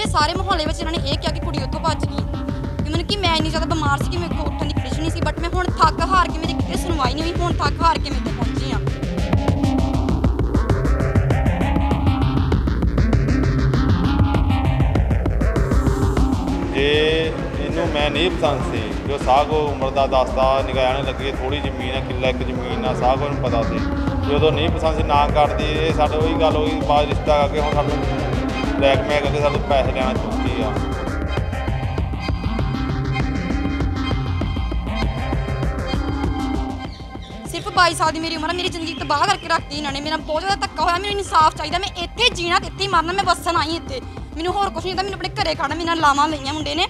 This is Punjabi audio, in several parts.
ਇੱਥੇ ਸਾਰੇ ਮੁਹੱਲੇ ਵਿੱਚ ਇਹਨਾਂ ਨੇ ਇਹ ਕਿਹਾ ਕਿ ਕੁੜੀ ਉੱਥੋਂ ਭੱਜ ਗਈ। ਮੈਨੂੰ ਕਿ ਮੈਂ ਇੰਨੀ ਜ਼ਿਆਦਾ ਬਿਮਾਰ ਸੀ ਕਿ ਮੇਰੇ ਕੋਲ ਉੱਠਣ ਦੀ ਕੰਡੀਸ਼ਨ ਨਹੀਂ ਸੀ, ਬਟ ਮੈਂ ਹੁਣ ਥੱਕ ਹਾਰ ਕੇ ਮੇਰੀ ਕਿਤੇ ਸੁਣਵਾਈ ਨਹੀਂ ਹੋਈ, ਹੁਣ ਥੱਕ ਹਾਰ ਕੇ ਮੈਂ ਇੱਥੇ ਪਹੁੰਚੀ ਹਾਂ। ਜੇ ਇਹਨੂੰ ਮੈਂ ਨਹੀਂ ਪਸੰਦ ਸੀ, ਜੋ ਸਾਗੋ ਉਮਰ ਦਾ ਦੱਸਦਾ ਨਿਗਾਹ ਨੇ ਲੱਗੀ ਥੋੜੀ ਜ਼ਮੀਨ ਹੈ, ਕਿੱਲਾ ਇੱਕ ਜ਼ਮੀਨ ਆ, ਸਾਗੋ ਨੂੰ ਪਤਾ ਸੀ। ਜਦੋਂ ਨਹੀਂ ਪਸੰਦ ਸੀ ਨਾ ਕਰਦੀ, ਇਹ ਸਾਡੇ ਉਹੀ ਗੱਲ ਹੋਈ ਬਾਅਦ ਰਿਸ਼ਤਾ ਕਰਕੇ ਹੁਣ ਸਾਨੂੰ ਬਲੈਕਮੇਲ ਕਰਕੇ ਸਾਡੇ ਪੈਸੇ ਲੈਣਾ ਚਾਹੁੰਦੀ ਆ। सिर्फ 22 साल की मेरी उम्र है, मेरी जिंदगी तबाह करके रखती इन्होंने। मेरा बहुत ज़्यादा धक्का होया, मैंने इंसाफ चाहिए। मैं इत्थे जीना तो इत्थे ही मरना, मैं वसन आई इत्थे, मैंने होर कुछ नहीं। मैंने अपने घरे खड़ा, मेरा लावां लईयां मुंडे ने,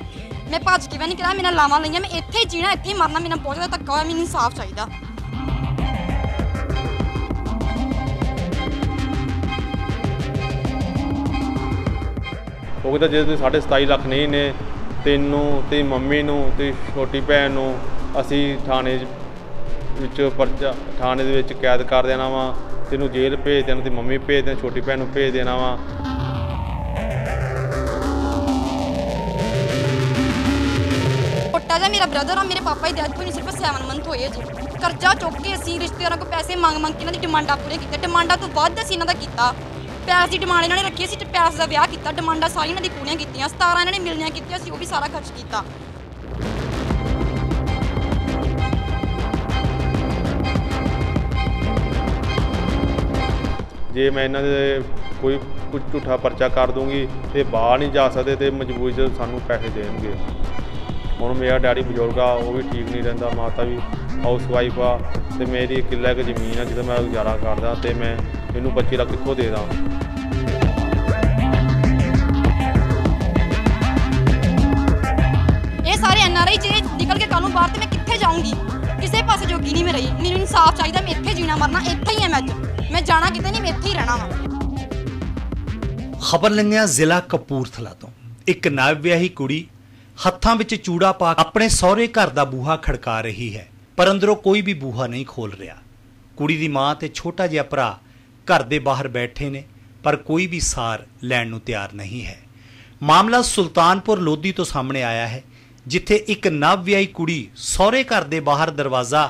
मैं भज के भी नहीं करा, मेरा लावां लईयां, मैं इत्थे ही जीना इत्थे ही मरना। मेरा बहुत ज़्यादा धक्का होया, मैंने इंसाफ चाहिए। ਉਹ ਤਾਂ ਜੇ 27.5 ਲੱਖ ਨਹੀਂ ਨੇ, ਤੈਨੂੰ ਤੇ ਮੰਮੀ ਨੂੰ ਤੇ ਛੋਟੀ ਭੈਣ ਨੂੰ ਅਸੀਂ ਥਾਣੇ ਵਿੱਚ ਪਰਚਾ ਥਾਣੇ ਦੇ ਵਿੱਚ ਕੈਦ ਕਰ ਦੇਣਾ ਵਾ, ਤੈਨੂੰ ਜੇਲ੍ਹ ਭੇਜ ਦੇਣਾ, ਤੇ ਮੰਮੀ ਭੇਜ ਦੇਣਾ, ਛੋਟੀ ਭੈਣ ਨੂੰ ਭੇਜ ਦੇਣਾ ਵਾ। ਛੋਟਾ ਜਿਹਾ ਮੇਰਾ ਬ੍ਰਦਰ ਆ, ਮੇਰੇ ਪਾਪਾ ਦੀ ਡੈਥ ਹੋਈ ਸਿਰਫ 7 ਮੰਥ ਹੋਏ ਜੀ। ਕਰਜ਼ਾ ਚੁੱਕ ਕੇ ਅਸੀਂ ਰਿਸ਼ਤੇਦਾਰਾਂ ਕੋਲ ਪੈਸੇ ਮੰਗ ਕੇ ਇਹਨਾਂ ਦੀ ਡਿਮਾਂਡਾਂ ਪੂਰੀਆਂ ਕੀਤੀਆਂ। ਡਿਮਾਂਡਾਂ ਤੋਂ ਵੱਧ ਅਸੀਂ ਇਹਨਾਂ ਦਾ ਕੀਤਾ। ਪੈਸੇ ਦੀ ਡਿਮਾਂਡ ਇਹਨਾਂ ਨੇ ਰੱਖੀ ਸੀ, ਪੈਸੇ ਦਾ ਵਿਆਹ ਕੀਤਾ, ਡਿਮਾਂਡਾਂ ਸਾਰੀਆਂ ਇਹਨਾਂ ਦੀ ਪੂਰੀਆਂ ਕੀਤੀਆਂ। 17 ਇਹਨਾਂ ਨੇ ਮਿਲਣੀਆਂ ਕੀਤੀਆਂ ਸੀ, ਉਹ ਵੀ ਸਾਰਾ ਖਰਚ ਕੀਤਾ। ਜੇ ਮੈਂ ਇਹਨਾਂ ਦੇ ਕੋਈ ਕੁਝ ਝੂਠਾ ਪਰਚਾ ਕਰ ਦੂੰਗੀ ਤੇ ਬਾਹਰ ਨਹੀਂ ਜਾ ਸਕਦੇ, ਤੇ ਮਜਬੂਰੀ 'ਚ ਸਾਨੂੰ ਪੈਸੇ ਦੇਣਗੇ। ਹੁਣ ਮੇਰਾ ਡੈਡੀ ਬਜ਼ੁਰਗ ਆ, ਉਹ ਵੀ ਠੀਕ ਨਹੀਂ ਰਹਿੰਦਾ, ਮਾਤਾ ਵੀ ਹਾਊਸ ਵਾਈਫ ਆ, ਤੇ ਮੇਰੀ ਕਿੱਲਾ ਕੁ ਜ਼ਮੀਨ ਆ ਜਿਹਦਾ ਮੈਂ ਗੁਜ਼ਾਰਾ ਕਰਦਾ, ਤੇ ਮੈਂ ਇਹਨੂੰ 25 ਲੱਖ ਕਿੱਥੋਂ ਦੇ ਦਾਂ। ਇਹ ਸਾਰੇ NRI ਜੇ ਨਿਕਲ ਕੇ ਕੱਲ੍ਹ ਨੂੰ ਬਾਹਰ, ਤੇ मैं कित्थे जाऊँगी? किसी पासे जोगी नहीं मैं रही। मैनूं इंसाफ चाहिए, मैं इत्थे जीना मरना इत्थे ही है। मैं जाना किते नहीं, मैं इत्थे ही रहना वा। खबर लंघिया जिला कपूरथला तो एक नवविਆਹੀ कुड़ी हत्थां विच चूड़ा पा अपने सहुरे घर दा बूहा खड़का रही है, पर अंदरों कोई भी बूहा नहीं खोल रहा। कुड़ी दी मां ते छोटा जिहा भरा घर दे बाहर बैठे ने, पर कोई भी सार लैण नूं तैयार नहीं है। मामला सुल्तानपुर लोधी तो सामने आया है, जिथे एक नवविਆਹੀ कुड़ी सहुरे घर दे बाहर दरवाज़ा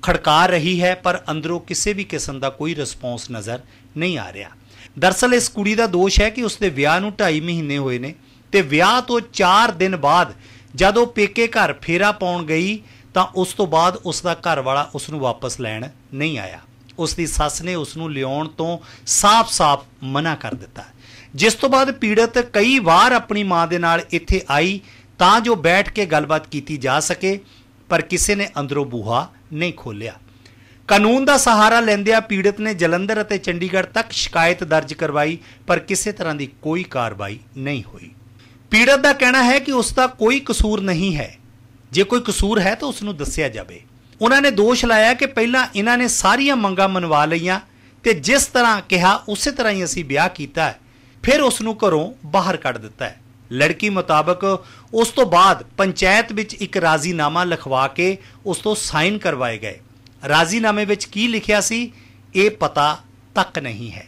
खड़का रही है, पर अंदरों किसी भी किस्म का कोई रिस्पॉन्स नज़र नहीं आ रहा। दरअसल इस कुड़ी का दोष है कि उसके विआह नूं 2.5 महीने हुए ने, ते विआह तो 4 दिन बाद जदों पेके घर फेरा पाउण गई तो उस तो बाद उसका घर वाला उसनूं वापस लैण नहीं आया। उसकी सस ने उसनूं लियाउण तो साफ साफ मना कर दिता, जिस तो बाद पीड़ित कई बार अपनी मां दे नाल इत्थे आई तां जो बैठ के गलबात की जा सके, पर किसी ने अंदरों बूहा नहीं खोलिया। कानून का सहारा लैंदिया पीड़ित ने जलंधर और चंडीगढ़ तक शिकायत दर्ज करवाई, पर किसी तरह की कोई कार्रवाई नहीं हुई। पीड़ित का कहना है कि उसका कोई कसूर नहीं है, जे कोई कसूर है तो उसनूं दस्सिया जावे। उन्होंने दोष लाया कि पहला इन्हां ने सारियां मंगां मनवा लईआं, ते जिस तरह कहा उस तरह ही असीं ब्याह कीता है, फिर उसनूं घरों बाहर कढ़ दिता है। लड़की मुताबक उस तो बाद पंचायत विच एक राजीनामा लिखवा के उस तो साइन करवाए गए। राजीनामे विच की लिखिया सी ये पता तक नहीं है।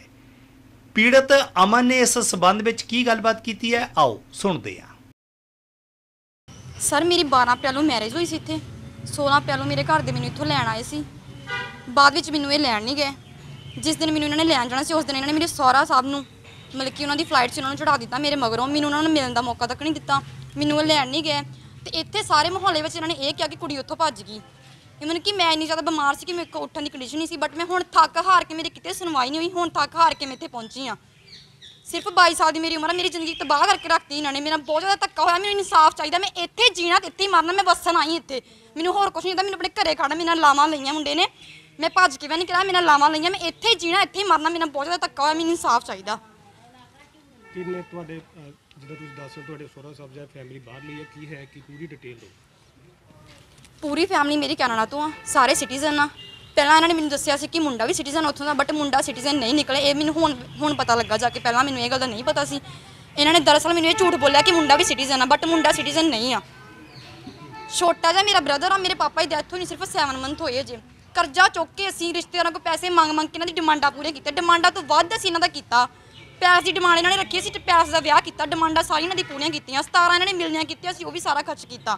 पीड़ित अमन ने इस संबंध विच की गलबात की है, आओ सुनते हैं। सर मेरी 12 अप्रैल नूं मैरिज हुई सी इत्थे, 16 अप्रैल नूं मेरे घर दे मैनूं इत्थों लैण आए सी। बाद विच मैनूं ये लैण नहीं गए। जिस दिन मैनूं इन्हां ने लैण जाना सी उस दिन इन्हां ने मेरे सहुरा साहब नूं मतलब कि उन्होंने फ्लाइट से उन्होंने चढ़ा दिता। मेरे मगरों मैनूं उन्होंने मिलण दा मौका तक नहीं दिता, मैनूं लैण नहीं गए। तो इत्थे सारे मुहल्ले में इन्होंने ये कहा कि कुड़ी उत्थों भज गई। मतलब कि मैं इन्नी ज़्यादा बीमार सी कि मेरे को उठण की कंडीशन नहीं सी, बट मैं हुण थक हार के मेरी किते सुनवाई नहीं हुई, हुण थक हार के मैं इत्थे पहुंची हाँ। सिर्फ 22 साल की मेरी उम्र है, मेरी जिंदगी तबाह करके रखती इन्होंने। मेरा बहुत ज़्यादा धक्का होया, मैनूं इंसाफ चाहिए। मैं इत्थे जीना तो इत्थे ही मरना, मैं वसन आई इत्थे, मैनूं होर कुछ नहीं। मैंने अपने घरे खड़ा, मेरा लावां लईयां मुंडे ने, मैं भज के भी नहीं करा, मेरा लावां लईयां, मैं इत्थे ही जीना इत्थे ही मरना। मेरा बहुत ज़्यादा धक्का होया, मैनूं इंसाफ चाहिए। किन्ने तुहाडे जिद्दां तुसीं दस तुहाडे सहुरा साहब जां फैमिली बाहर लई है, की है कि पूरी डिटेल दो। पूरी फैमिली मेरी कैनेडा तो आ, सारे सिटीजन आ। पहला इन्होंने मैंने दस्सिया सी कि मुंडा भी सिटीजन उत्थों दा, बट मुंडा सिटीजन नहीं निकले। ये मैनूं हुण पता लगा जाके, पहला मैनूं ये गल दा नहीं पता सी। इन्होंने दरअसल मैनूं ये झूठ बोलिया कि मुंडा भी सिटीजन आ, बट मुंडा सिटीजन नहीं आ। छोटा जिहा मेरा ब्रदर आ, मेरे पापा की डैथ होई सिर्फ 7 मंथ होए जे। करजा चुक के असीं रिश्तेदारां कोल पैसे मंग के इन्हां दी डिमांडां पूरीਆਂ कीतीਆਂ। डिमांडां तो वध असीं इन्हां दा कीता। ਪੈਸੇ ਦੀ ਡਿਮਾਂਡ ਇਹਨਾਂ ਨੇ ਰੱਖੀ ਸੀ ਤੇ ਪੈਸੇ ਦਾ ਵਿਆਹ ਕੀਤਾ, ਡਿਮਾਂਡਾਂ ਸਾਰੀਆਂ ਇਹਨਾਂ ਦੀ ਪੂਰੀਆਂ ਕੀਤੀਆਂ, 17 ਇਹਨਾਂ ਨੇ ਮਿਲਣੀਆਂ ਕੀਤੀਆਂ ਸੀ, ਉਹ ਵੀ ਸਾਰਾ ਖਰਚ ਕੀਤਾ,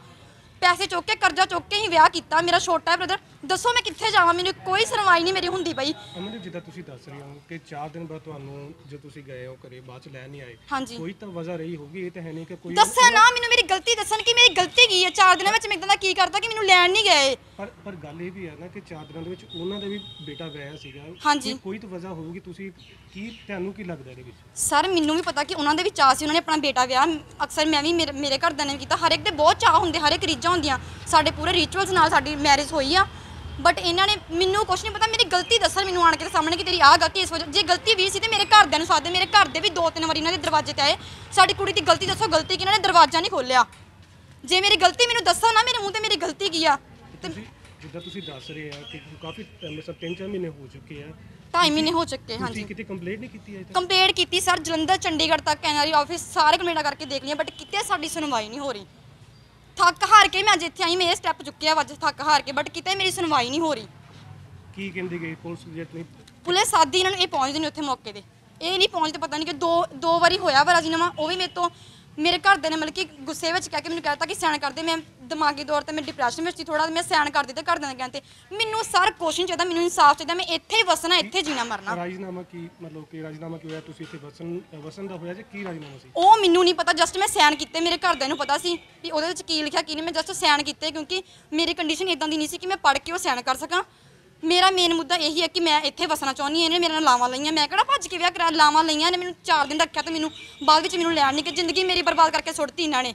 ਪੈਸੇ ਚੁੱਕ ਕੇ ਕਰਜ਼ਾ ਚੁੱਕ ਕੇ ਹੀ ਵਿਆਹ ਕੀਤਾ। ਮੇਰਾ ਛੋਟਾ ਬ੍ਰਦਰ, ਦੱਸੋ ਮੈਂ ਕਿੱਥੇ ਜਾਵਾਂ, ਮੈਨੂੰ ਕੋਈ ਸੁਣਵਾਈ ਨਹੀਂ ਮੇਰੀ ਹੁੰਦੀ ਪਈ। ਅਮਨਦੀਪ, ਜਿੱਦਾਂ ਤੁਸੀਂ ਦੱਸ ਰਹੇ ਹੋ ਕਿ 4 ਦਿਨ ਬਾਅਦ ਤੁਹਾਨੂੰ ਜੋ ਤੁਸੀਂ ਗਏ ਹੋ ਘਰੇ ਬਾਅਦ ਚ ਲੈਣ ਨਹੀਂ ਆਏ, ਹਾਂਜੀ, ਕੋਈ ਤਾਂ ਵਜ੍ਹਾ ਰਹੀ ਹੋਗੀ, ਇਹ ਤਾਂ ਹੈ ਨਹੀਂ ਕਿ ਕੋਈ ਦੱਸਣ ਨਾ ਮੈਨੂੰ, ਮੇਰੀ ਗਲਤੀ ਦੱਸਣ ਕਿ ਮੇਰੀ ਗਲਤੀ ਕੀ ਹੈ। 4 ਦਿਨਾਂ ਵਿੱਚ ਮੈਂ ਇਦਾਂ ਦਾ ਕੀ ਕਰਤਾ ਕਿ ਮੈਨੂੰ ਲੈਣ ਨਹੀਂ ਗਏ। ਪਰ ਗੱਲ ਇਹ ਵੀ ਹੈ ਨਾ ਕਿ 4 ਦਿਨਾਂ ਦੇ ਵਿੱਚ ਉਹਨਾਂ ਦਾ ਵੀ ਬੇਟਾ ਵਿਆਹਿਆ ਸੀਗਾ, ਹਾਂਜੀ, ਕੋਈ ਤਾਂ ਵਜ੍ਹਾ ਹੋਊਗੀ। ਤੁਸੀਂ ਤੁਹਾਨੂੰ ਕੀ ਲੱਗਦਾ ਇਹਦੇ ਵਿੱਚ? ਸਰ ਮੈਨੂੰ ਵੀ ਪਤਾ ਕਿ ਉਹਨਾਂ ਦੇ ਵੀ ਚਾਅ ਸੀ, ਉਹਨਾਂ ਨੇ ਆਪਣਾ ਬੇਟਾ ਵਿਆਹ, ਅਕਸਰ ਮੈਂ ਵੀ ਮੇਰੇ ਘਰਦਿਆਂ ਨੇ ਵੀ ਕੀਤਾ, ਹਰ ਇੱਕ ਦੇ ਬਹੁਤ ਚਾਅ ਹੁੰਦੇ, ਹਰ ਇੱਕ ਰੀਝਾਂ ਹੁੰਦੀਆਂ, ਸਾਡੇ ਪੂਰੇ ਰਿਚੁਅਲਸ ਨਾਲ ਸਾਡੀ ਮੈਰਿਜ ਹੋਈ ਆ। ਬਟ ਇਹਨਾਂ ਨੇ ਮੈਨੂੰ ਕੁਝ ਨਹੀਂ ਪਤਾ, ਮੇਰੀ ਗਲਤੀ ਦੱਸਣ ਮੈਨੂੰ ਆਣ ਕੇ ਸਾਹਮਣੇ ਕਿ ਤੇਰੀ ਆਹ ਗਲਤੀ ਇਸ ਵਜ੍ਹਾ, ਜੇ ਗਲਤੀ ਵੀ ਸੀ ਤੇ ਮੇਰੇ ਘਰਦਿਆਂ ਨੂੰ ਸਾਦੇ, ਮੇਰੇ ਘਰ ਦੇ ਵੀ 2-3 ਵਾਰੀ ਇਹਨਾਂ ਦੇ ਦਰਵਾਜ਼ੇ ਤੇ ਆਏ, ਸਾਡੀ ਕੁੜੀ ਦੀ ਗਲਤੀ ਦੱਸੋ, ਗਲਤੀ ਕਿ ਇਹਨਾਂ ਨੇ ਦਰਵਾਜ਼ਾ ਨਹੀਂ ਖੋਲਿਆ। ਜੇ ਮੇਰੀ ਗਲਤੀ ਮੈਨੂੰ ਦੱਸੋ ਨਾ, ਮੇਰੇ ਮੂੰਹ ਤੇ ਮੇਰੀ ਗਲਤੀ ਕੀ ਆ। ਤੇ ਜਿੱਦਾਂ ਤੁਸੀਂ ਦੱਸ ਰਹੇ ਆ ਕਿ ਕਾਫੀ ਮਤਲਬ 3-4 ਮਹੀਨੇ ਹੋ ਚੁੱਕੇ ਆ, 2.5 ਮਹੀਨੇ ਹੋ ਚੁੱਕੇ। ਹਾਂਜੀ, ਤੁਸੀਂ ਕਿਤੇ ਕੰਪਲੇਂਟ ਨਹੀਂ ਕੀਤੀ? ਕੰਪਲੇਂਟ ਕੀਤੀ ਸਰ, ਜਲੰਧਰ, ਚੰਡੀਗੜ੍ਹ ਤੱਕ, ਐਨਆਰਆਈ ਆਫਿਸ, ਸਾਰੇ ਕੰਪਲੇਂਟਾਂ ਕਰਕੇ ਦੇਖ ਲਈਆਂ, ਬਟ ਕਿਤੇ ਸਾਡੀ ਸੁਣਵਾਈ ਨਹੀਂ ਹੋ ਰਹੀ। ਥੱਕ ਹਾਰ ਕੇ ਮੈਂ ਅੱਜ ਇੱਥੇ ਆਈ, ਮੈਂ ਇਹ ਸਟੈਪ ਚੁੱਕਿਆ ਵਾ ਅੱਜ ਥੱਕ ਹਾਰ ਕੇ, ਬਟ ਕਿਤੇ ਮੇਰੀ ਸੁਣਵਾਈ ਨਹੀਂ ਹੋ ਰਹੀ। ਕੀ ਕਹਿੰਦੀ ਗਈ ਪੁਲਿਸ? ਜੇ ਤੁਸੀਂ ਪੁਲਿਸ ਸਾਦੀ ਇਹਨਾਂ ਨੂੰ, ਇਹ ਪਹੁੰਚਦੇ ਨਹੀਂ ਉੱਥੇ ਮੌਕੇ ਤੇ, ਇਹ ਨਹੀਂ ਪਹੁੰਚਦੇ, ਪਤਾ ਨਹੀਂ ਕਿ ਦੋ ਵਾਰੀ ਹੋਇਆ ਵਾ ਰਾਜੀਨਾਮਾ, ਉਹ ਵੀ ਮੇਰੇ ਤੋਂ, ਮੇਰੇ ਘਰਦਿਆਂ ਨੇ ਮਤਲਬ ਕਿ ਗੁੱਸੇ ਵਿੱਚ ਕਹਿ ਕੇ ਮੈਨੂੰ ਕਹਿਤਾ ਕਿ ਸਾਈਨ ਕਰਦੇ। ਮੈਂ ਦਿਮਾਗੀ ਤੌਰ ਤੇ ਮੈਂ ਡਿਪਰੈਸ਼ਨ ਵਿੱਚ ਸੀ ਥੋੜਾ, ਮੈਂ ਸਾਈਨ ਕਰ ਦਿੱਤੇ ਘਰਦਿਆਂ ਦੇ ਕਹਿਣ ਤੇ। ਮੈਨੂੰ ਸਰ ਕੁਛ ਨਹੀਂ ਚਾਹੀਦਾ, ਮੈਨੂੰ ਇਨਸਾਫ ਚਾਹੀਦਾ, ਮੈਂ ਇੱਥੇ ਹੀ ਵਸਣਾ, ਇੱਥੇ ਜੀਣਾ ਮਰਨਾ। ਰਾਜੀਨਾਮਾ ਕੀ ਮਤਲਬ ਕਿ ਰਾਜੀਨਾਮਾ ਕੀ ਹੋਇਆ? ਤੁਸੀਂ ਇੱਥੇ ਵਸਣ ਦਾ ਹੋਇਆ ਜਾਂ ਕੀ ਰਾਜੀਨਾਮਾ ਸੀ? ਉਹ ਮੈਨੂੰ ਨਹੀਂ ਪਤਾ, ਜਸਟ ਮੈਂ ਸਾਈਨ ਕੀਤੇ, ਮੇਰੇ ਘਰਦਿਆਂ ਨੂੰ ਪਤਾ ਸੀ ਵੀ ਉਹਦੇ ਵਿੱਚ ਕੀ ਲਿਖਿਆ ਕੀ ਨਹੀਂ, ਮੈਂ ਜਸਟ ਸਾਈਨ ਕੀਤੇ ਕਿਉਂਕਿ ਮੇਰੀ ਕੰਡੀਸ਼ਨ ਇਦਾਂ ਦੀ ਨਹੀਂ ਸੀ ਕਿ ਮੈਂ ਪੜ੍ਹ ਕੇ ਉਹ ਸਾਈਨ ਕਰ ਸਕਾਂ। ਮੇਰਾ ਮੇਨ ਮੁੱਦਾ ਇਹੀ ਹੈ ਕਿ ਮੈਂ ਇੱਥੇ ਵਸਣਾ ਚਾਹੁੰਦੀ ਹਾਂ। ਇਹਨੇ ਮੇਰੇ ਨਾਲ ਲਾਵਾਂ ਲਈਆਂ, ਮੈਂ ਕਿਹੜਾ ਭੱਜ ਕੇ ਵਿਆਹ ਕਰਾ, ਲਾਵਾਂ ਲਈਆਂ ਨੇ, ਮੈਨੂੰ 4 ਦਿਨ ਰੱਖਿਆ ਤੇ ਮੈਨੂੰ ਬਾਅਦ ਵਿੱਚ ਮੈਨੂੰ ਲੈਣ ਨਹੀਂ ਕਿ ਜ਼ਿੰਦਗੀ ਮੇਰੀ ਬਰਬਾਦ ਕਰਕੇ ਸੁੱਟਤੀ ਇਹਨਾਂ ਨੇ।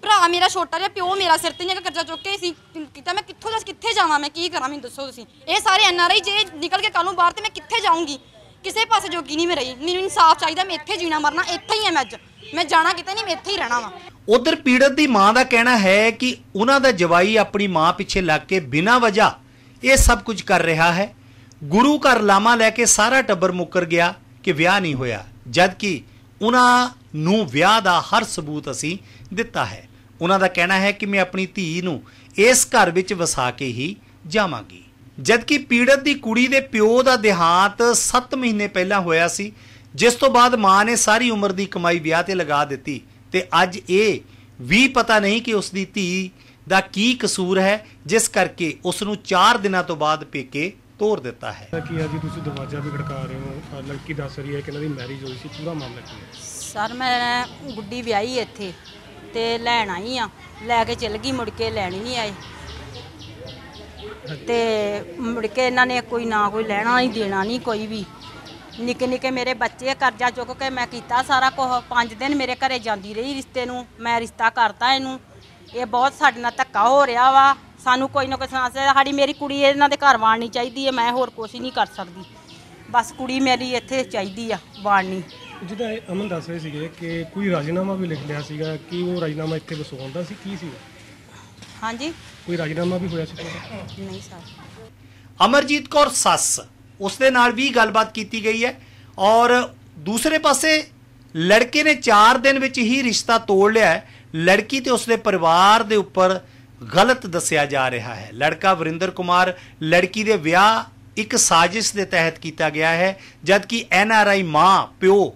ਭਰਾ ਮੇਰਾ ਛੋਟਾ ਜਿਹਾ, ਪਿਓ ਮੇਰਾ ਸਿਰ ਤੇ ਨਹੀਂ ਕਰਜ਼ਾ ਚੁੱਕ ਕੇ ਸੀ ਕੀਤਾ, ਮੈਂ ਕਿੱਥੇ ਜਾਵਾਂ, ਮੈਂ ਕੀ ਕਰਾਂ, ਮੈਨੂੰ ਦੱਸੋ ਤੁਸੀਂ। ਇਹ ਸਾਰੇ ਐਨਆਰਆਈ ਜੇ ਨਿਕਲ ਕੇ ਕੱਲ ਨੂੰ ਬਾਹਰ ਤੇ ਮੈਂ ਕਿੱਥੇ ਜਾਊਂਗੀ, ਕਿਸੇ ਪਾਸੇ ਜੋਗੀ ਨਹੀਂ ਮੈਂ ਰਹੀ। ਮੈਨੂੰ ਇਨਸਾਫ ਚਾਹੀਦਾ, ਮੈਂ ਇੱਥੇ ਜੀਣਾ ਮਰਨਾ ਇੱਥੇ ਹੀ ਹਾਂ, ਮੈਂ ਜਾਣਾ ਕਿਤੇ ਨਹੀਂ, ਮੈਂ ਇੱਥੇ ਹੀ ਰਹਿਣਾ ਵਾ। ਉਧਰ ਪੀੜਤ ਦੀ ਮਾਂ ਦਾ ਕਹਿਣਾ ਹੈ ਕਿ ਉਹਨਾਂ ਦਾ ਜਵਾਈ ਆਪਣੀ ਮਾਂ ਪਿੱਛੇ ਲੱਗ ਕੇ ਬਿਨਾਂ ਵਜ੍ਹਾ ਇਹ ਸਭ ਕੁਝ ਕਰ ਰਿਹਾ ਹੈ। ਗੁਰੂ ਘਰ ਲਾਮਾ ਲੈ ਕੇ ਸਾਰਾ ਟੱਬਰ ਮੁੱਕਰ ਗਿਆ ਕਿ ਵਿਆਹ ਨਹੀਂ ਹੋਇਆ, ਜਦ ਕਿ ਉਹਨਾਂ ਨੂੰ ਵਿਆਹ ਦਾ ਹਰ ਸਬੂਤ ਅਸੀਂ ਦਿੱਤਾ ਹੈ। ਉਹਨਾਂ ਦਾ ਕਹਿਣਾ ਹੈ ਕਿ ਮੈਂ ਆਪਣੀ ਧੀ ਨੂੰ ਇਸ ਘਰ ਵਿੱਚ ਵਸਾ ਕੇ ਹੀ ਜਾਵਾਂਗੀ, ਜਦ ਕਿ ਪੀੜਤ ਦੀ ਕੁੜੀ ਦੇ ਪਿਓ ਦਾ ਦੇਹਾਂਤ 7 ਮਹੀਨੇ ਪਹਿਲਾਂ ਹੋਇਆ ਸੀ, ਜਿਸ ਤੋਂ ਬਾਅਦ ਮਾਂ ਨੇ ਸਾਰੀ ਉਮਰ ਦੀ ਕਮਾਈ ਵਿਆਹ ਤੇ ਲਗਾ ਦਿੱਤੀ ਤੇ ਅੱਜ ਇਹ ਵੀ ਪਤਾ ਨਹੀਂ ਕਿ ਉਸ ਦੀ ਧੀ ਦਾ ਕੀ ਕਸੂਰ ਹੈ, ਜਿਸ ਕਰਕੇ ਉਸ ਨੂੰ 4 ਦਿਨਾਂ ਤੋਂ ਬਾਅਦ ਪੇਕੇ ਤੋਰ ਦਿੱਤਾ ਹੈ। ਕੀ ਆ ਜੀ, ਤੁਸੀਂ ਦਰਵਾਜ਼ਾ ਵੀ ਖੜਕਾ ਰਹੇ ਹੋ, ਲੜਕੀ ਦੱਸ ਰਹੀ ਹੈ ਕਿ ਇਹਨਾਂ ਦੀ ਮੈਰਿਜ ਹੋਈ ਸੀ, ਪੂਰਾ ਮਾਮਲਾ ਕੀ ਹੈ? ਸਰ ਮੈਂ ਗੁੱਡੀ ਵਿਆਹੀ ਇੱਥੇ ਤੇ ਲੈਣ ਆਈ ਆ, ਲੈ ਕੇ ਚਲ ਗਈ, ਮੁੜ ਕੇ ਲੈਣ ਹੀ ਨਹੀਂ ਆਏ ਤੇ ਮੁੜ ਕੇ ਇਹਨਾਂ ਨੇ ਕੋਈ ਲੈਣਾ ਨਹੀਂ ਦੇਣਾ ਨਹੀਂ, ਕੋਈ ਵੀ ਨਿੱਕੇ ਨਿੱਕੇ ਮੇਰੇ ਬੱਚੇ, ਕਰਜ਼ਾ ਚੁੱਕ ਕੇ ਮੈਂ ਕੀਤਾ ਸਾਰਾ ਕੁਝ। 5 ਦਿਨ ਮੇਰੇ ਘਰੇ ਜਾਂਦੀ ਰਹੀ ਰਿਸ਼ਤੇ ਨੂੰ, ਮੈਂ ਰਿਸ਼ਤਾ ਕਰਤਾ ਇਹਨੂੰ। ਇਹ ਬਹੁਤ ਸਾਡੇ ਨਾਲ ਧੱਕਾ ਹੋ ਰਿਹਾ ਵਾ, ਸਾਨੂੰ ਕੋਈ ਨਾ ਕੋਈ ਸਾਡੀ ਮੇਰੀ ਕੁੜੀ ਇਹਨਾਂ ਦੇ ਘਰ ਵਾੜਨੀ ਚਾਹੀਦੀ ਹੈ, ਮੈਂ ਹੋਰ ਕੁਛ ਨਹੀਂ ਕਰ ਸਕਦੀ, ਬਸ ਕੁੜੀ ਮੇਰੀ ਇੱਥੇ ਚਾਹੀਦੀ ਆ ਵਾੜਨੀ। ਜਿੱਦਾਂ ਅਮਨ ਦੱਸ ਰਹੇ ਸੀਗੇ ਕਿ ਕੋਈ ਰਾਜੀਨਾਮਾ ਵੀ ਲਿਖ ਲਿਆ ਸੀਗਾ, ਕਿ ਉਹ ਰਾਜੀਨਾਮਾ ਇੱਥੇ ਵਸਾਉਣ ਦਾ ਸੀ, ਕੀ ਸੀ? ਹਾਂਜੀ, ਕੋਈ ਰਾਜੀਨਾਮਾ ਵੀ ਹੋਇਆ ਸੀ? ਨਹੀਂ ਸਰ। ਅਮਰਜੀਤ ਕੌਰ ਸੱਸ, ਉਸਦੇ ਨਾਲ ਵੀ ਗੱਲਬਾਤ ਕੀਤੀ ਗਈ ਹੈ ਔਰ ਦੂਸਰੇ ਪਾਸੇ ਲੜਕੇ ਨੇ 4 ਦਿਨ ਵਿੱਚ ਹੀ ਰਿਸ਼ਤਾ ਤੋੜ ਲਿਆ ਹੈ। ਲੜਕੀ ਤੇ ਉਸਦੇ ਪਰਿਵਾਰ ਦੇ ਉੱਪਰ ਗਲਤ ਦੱਸਿਆ ਜਾ ਰਿਹਾ ਹੈ। ਲੜਕਾ ਵਰਿੰਦਰ ਕੁਮਾਰ, ਲੜਕੀ ਦੇ ਵਿਆਹ ਇੱਕ ਸਾਜ਼ਿਸ਼ ਦੇ ਤਹਿਤ ਕੀਤਾ ਗਿਆ ਹੈ, ਜਦਕਿ ਐਨਆਰਆਈ ਮਾਂ ਪਿਓ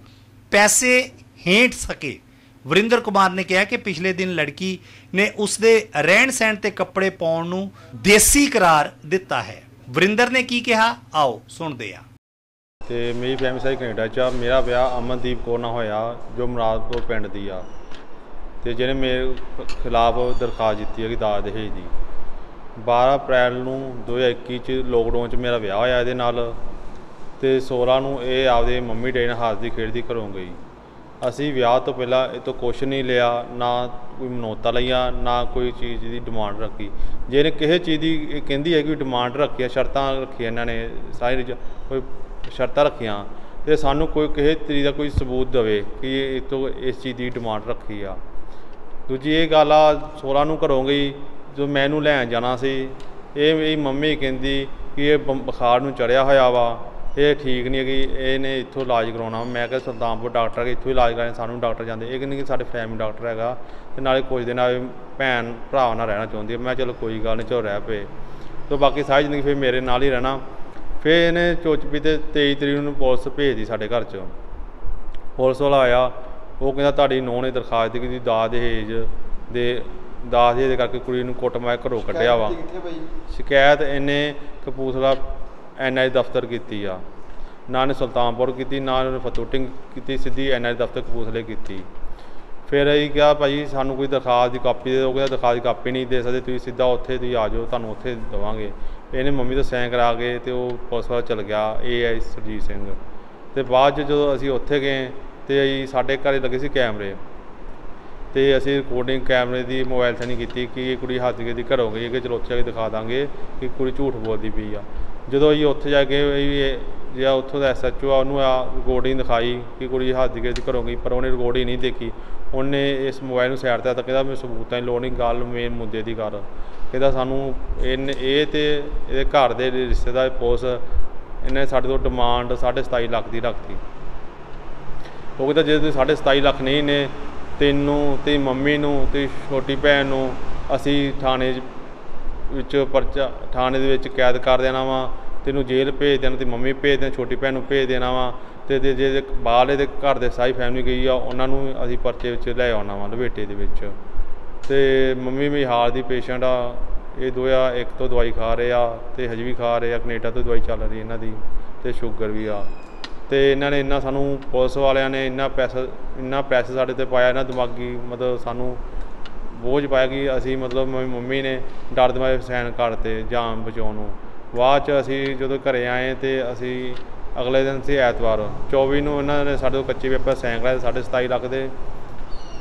ਪੈਸੇ ਹੇਠ ਸਕੇ। ਵਰਿੰਦਰ ਕੁਮਾਰ ਨੇ ਕਿਹਾ ਕਿ ਪਿਛਲੇ ਦਿਨ ਲੜਕੀ ਨੇ ਉਸਦੇ ਰਹਿਣ ਸਹਿਣ ਤੇ ਕੱਪੜੇ ਪਾਉਣ ਨੂੰ ਦੇਸੀ ਕਰਾਰ ਦਿੱਤਾ ਹੈ। ਵਰਿੰਦਰ ਨੇ ਕੀ ਕਿਹਾ, ਆਓ ਸੁਣਦੇ ਆ। ਤੇ ਮੇਰੀ ਫੈਮਿਲੀ ਸਾਰੀ ਕੈਨੇਡਾ 'ਚ ਆ। ਮੇਰਾ ਵਿਆਹ ਅਮਨਦੀਪ ਕੌਰ ਨਾਲ ਹੋਇਆ, ਜੋ ਮੁਰਾਦਪੁਰ ਪਿੰਡ ਦੀ ਆ, ਤੇ ਜਿਹਨੇ ਮੇਰੇ ਖਿਲਾਫ ਦਰਖਾਸਤ ਦਿੱਤੀ ਹੈ ਕਿ ਦਾਜ ਦਹੇਜ ਦੀ। 12 ਅਪ੍ਰੈਲ ਨੂੰ 2021 'ਚ ਲੋਕਡਾਊਨ 'ਚ ਮੇਰਾ ਵਿਆਹ ਹੋਇਆ ਇਹਦੇ ਨਾਲ, ਤੇ 16 ਨੂੰ ਇਹ ਆਪਦੇ ਮੰਮੀ ਡੈਡੀ ਨਾਲ ਹੱਸਦੀ ਖੇਡਦੀ ਘਰੋਂ ਗਈ। ਅਸੀਂ ਵਿਆਹ ਤੋਂ ਪਹਿਲਾਂ ਇਹ ਤੋਂ ਕੁਛ ਨਹੀਂ ਲਿਆ, ਨਾ ਕੋਈ ਮਨੌਤਾਂ ਲਈਆਂ, ਨਾ ਕੋਈ ਚੀਜ਼ ਦੀ ਡਿਮਾਂਡ ਰੱਖੀ। ਜੇ ਇਹਨੇ ਕਿਸੇ ਚੀਜ਼ ਦੀ ਇਹ ਕਹਿੰਦੀ ਹੈ ਕਿ ਡਿਮਾਂਡ ਰੱਖੀ ਆ, ਸ਼ਰਤਾਂ ਰੱਖੀਆਂ ਇਹਨਾਂ ਨੇ, ਸਾਰੀ ਕੋਈ ਸ਼ਰਤਾਂ ਰੱਖੀਆਂ, ਤੇ ਸਾਨੂੰ ਕੋਈ ਕਿਸੇ ਤਰੀਕੇ ਦਾ ਕੋਈ ਸਬੂਤ ਦੇਵੇ ਕਿ ਇਹ ਤੋਂ ਇਸ ਚੀਜ਼ ਦੀ ਡਿਮਾਂਡ ਰੱਖੀ ਆ। ਦੂਜੀ ਇਹ ਗੱਲ ਆ, 16 ਨੂੰ ਘਰੋਂ ਗਈ, ਜੋ ਮੈਨੂੰ ਲੈਣ ਜਾਣਾ ਸੀ, ਇਹ ਮੇਰੀ ਮੰਮੀ ਕਹਿੰਦੀ ਕਿ ਇਹ ਬੁਖਾਰ ਨੂੰ ਚੜ੍ਹਿਆ ਹੋਇਆ ਵਾ, ਇਹ ਠੀਕ ਨਹੀਂ ਹੈਗੀ, ਇਹਨੇ ਇੱਥੋਂ ਇਲਾਜ ਕਰਾਉਣਾ। ਮੈਂ ਕਿਹਾ ਸੁਲਤਾਨਪੁਰ ਡਾਕਟਰ ਹੈਗੇ, ਇੱਥੋਂ ਇਲਾਜ ਕਰਾਉਣਾ, ਸਾਨੂੰ ਡਾਕਟਰ ਜਾਂਦੇ। ਇਹ ਕਹਿੰਦੇ ਕਿ ਸਾਡੇ ਫੈਮਿਲੀ ਡਾਕਟਰ ਹੈਗਾ, ਤੇ ਨਾਲੇ ਕੁਝ ਦਿਨ ਭੈਣ ਭਰਾ ਨਾਲ ਰਹਿਣਾ ਚਾਹੁੰਦੀ ਹੈ। ਮੈਂ ਚਲੋ ਕੋਈ ਗੱਲ ਨਹੀਂ, ਚਲੋ ਰਹਿ ਪਏ। ਤੇ ਬਾਕੀ ਸਾਰੀ ਜ਼ਿੰਦਗੀ ਫਿਰ ਮੇਰੇ ਨਾਲ ਹੀ ਰਹਿਣਾ। ਫਿਰ ਇਹਨੇ ਚੋਚਪੀ ਤੇ 23 ਤਰੀਕ ਨੂੰ ਪੁਲਿਸ ਭੇਜਦੀ ਸਾਡੇ ਘਰ 'ਚ। ਪੁਲਿਸ ਵਾਲਾ ਆਇਆ, ਉਹ ਕਹਿੰਦਾ ਤੁਹਾਡੀ ਨੂੰਹ ਨੇ ਦਰਖਾਸਤ ਦਿੱਤੀ ਕਿ ਦਾਜ ਦਹੇਜ ਦੇ ਕਰਕੇ ਕੁੜੀ ਨੂੰ ਕੁੱਟਮਾਰ ਘਰੋਂ ਕੱਢਿਆ ਵਾ। ਸ਼ਿਕਾਇਤ ਇਹਨੇ ਕਪੂਰਥਲਾ NI ਦਫ਼ਤਰ ਕੀਤੀ ਆ, ਨਾ ਇਹਨੇ ਸੁਲਤਾਨਪੁਰ ਕੀਤੀ, ਨਾ ਉਹਨੇ ਫਤੂਟਿੰਗ ਕੀਤੀ, ਸਿੱਧੀ NI ਦਫ਼ਤਰ ਕਪੂਰਥਲੇ ਕੀਤੀ। ਫਿਰ ਅਸੀਂ ਕਿਹਾ ਭਾਈ ਸਾਨੂੰ ਕੋਈ ਦਰਖਾਸਤ ਦੀ ਕਾਪੀ ਦੇ ਦਿਓ। ਕਹਿੰਦਾ ਦਰਖਾਸਤ ਦੀ ਕਾਪੀ ਨਹੀਂ ਦੇ ਸਕਦੇ, ਤੁਸੀਂ ਸਿੱਧਾ ਉੱਥੇ ਤੁਸੀਂ ਆ ਜਾਓ, ਤੁਹਾਨੂੰ ਉੱਥੇ ਦੇਵਾਂਗੇ। ਇਹਨੇ ਮੰਮੀ ਤੋਂ ਸਾਈਨ ਕਰਾ ਕੇ ਅਤੇ ਉਹ ਪੁਲਿਸ ਵਾਲਾ ਚਲ ਗਿਆ AI ਸੁਰਜੀਤ ਸਿੰਘ। ਅਤੇ ਬਾਅਦ 'ਚ ਜਦੋਂ ਅਸੀਂ ਉੱਥੇ ਗਏ ਅਤੇ ਅਸੀਂ ਸਾਡੇ ਘਰ ਲੱਗੇ ਸੀ ਕੈਮਰੇ, ਅਤੇ ਅਸੀਂ ਰਿਕਾਰਡਿੰਗ ਕੈਮਰੇ ਦੀ ਮੋਬਾਈਲ ਸੈਨਿੰਗ ਕੀਤੀ ਕਿ ਇਹ ਕੁੜੀ ਹਾਦਸੇ ਦੀ ਘਰੋਂ ਗਈ, ਕਿ ਚਲੋ ਉੱਥੇ ਜਾ ਕੇ ਦਿਖਾ ਦਾਂਗੇ ਕਿ ਕੁੜੀ ਝੂਠ ਬੋਲਦੀ ਪਈ ਆ। ਜਦੋਂ ਅਸੀਂ ਉੱਥੇ ਜਾ ਕੇ ਜਿਹੜਾ ਉੱਥੋਂ ਦਾ SHO ਆ ਉਹਨੂੰ ਰਿਕਾਰਡਿੰਗ ਦਿਖਾਈ ਕਿ ਕੁੜੀ ਹਾਦਸੇ ਦੀ ਘਰੋਂ ਗਈ, ਪਰ ਉਹਨੇ ਰਿਕਾਰਡਿੰਗ ਨਹੀਂ ਦੇਖੀ। ਉਹਨੇ ਇਸ ਮੋਬਾਈਲ ਨੂੰ ਸਾਈਡ 'ਤੇ ਤਾਂ ਕਹਿੰਦਾ ਮੈਨੂੰ ਸਬੂਤਾਂ ਦੀ ਲੋੜ ਨਹੀਂ, ਗੱਲ ਮੇਨ ਮੁੱਦੇ ਦੀ ਕਰ। ਕਹਿੰਦਾ ਸਾਨੂੰ ਇਹ ਅਤੇ ਇਹਦੇ ਘਰ ਦੇ ਰਿਸ਼ਤੇਦਾਰ ਪੁਲਿਸ ਇਹਨੇ ਸਾਡੇ ਤੋਂ ਡਿਮਾਂਡ 27.5 ਲੱਖ ਦੀ ਰੱਖਤੀ। ਉਹ ਕਹਿੰਦਾ ਜੇ ਤੁਸੀਂ 27.5 ਲੱਖ ਨਹੀਂ ਨੇ, ਤੈਨੂੰ ਤੇ ਮੰਮੀ ਨੂੰ ਤੇ ਛੋਟੀ ਭੈਣ ਨੂੰ ਅਸੀਂ ਥਾਣੇ ਦੇ ਵਿੱਚ ਕੈਦ ਕਰ ਦੇਣਾ ਵਾ, ਤੈਨੂੰ ਜੇਲ੍ਹ ਭੇਜ ਦੇਣਾ, ਤੇ ਮੰਮੀ ਭੇਜ ਦੇਣਾ, ਛੋਟੀ ਭੈਣ ਨੂੰ ਭੇਜ ਦੇਣਾ ਵਾ, ਅਤੇ ਜੇ ਬਾਹਰਲੇ ਦੇ ਘਰ ਦੇ ਸਾਰੀ ਫੈਮਿਲੀ ਗਈ ਆ ਉਹਨਾਂ ਨੂੰ ਅਸੀਂ ਪਰਚੇ ਵਿੱਚ ਲੈ ਆਉਣਾ ਵਾ ਲਪੇਟੇ ਦੇ ਵਿੱਚ। ਅਤੇ ਮੰਮੀ ਮੇਰੀ ਹਾਰਟ ਦੀ ਪੇਸ਼ੈਂਟ ਆ, ਇਹ 2001 ਤੋਂ ਦਵਾਈ ਖਾ ਰਹੇ ਆ ਅਤੇ ਹਜੇ ਵੀ ਖਾ ਰਹੇ ਆ, ਕੈਨੇਡਾ ਤੋਂ ਦਵਾਈ ਚੱਲ ਰਹੀ ਇਹਨਾਂ ਦੀ, ਅਤੇ ਸ਼ੂਗਰ ਵੀ ਆ। ਅਤੇ ਇਹਨਾਂ ਨੇ ਇੰਨਾ ਸਾਨੂੰ ਪੁਲਿਸ ਵਾਲਿਆਂ ਨੇ ਇੰਨਾ ਪੈਸਾ ਸਾਡੇ 'ਤੇ ਪਾਇਆ, ਇਹਨਾਂ ਦਿਮਾਗੀ ਮਤਲਬ ਸਾਨੂੰ ਬੋਝ ਪਾਇਆ ਕਿ ਅਸੀਂ ਮਤਲਬ ਮੰਮੀ ਨੇ ਡਰ ਦਿਮਾਗ ਸਾਈਨ ਕਰਤੇ ਜਾਨ ਬਚਾਉਣ ਨੂੰ। ਬਾਅਦ 'ਚ ਅਸੀਂ ਜਦੋਂ ਘਰ ਆਏ ਅਤੇ ਅਸੀਂ ਅਗਲੇ ਦਿਨ ਸੀ ਐਤਵਾਰ 24 ਨੂੰ ਇਹਨਾਂ ਨੇ ਸਾਡੇ ਤੋਂ ਕੱਚੇ ਪੇਪਰ ਸਾਈਨ ਕਰਾਏ 27.5 ਲੱਖ ਦੇ।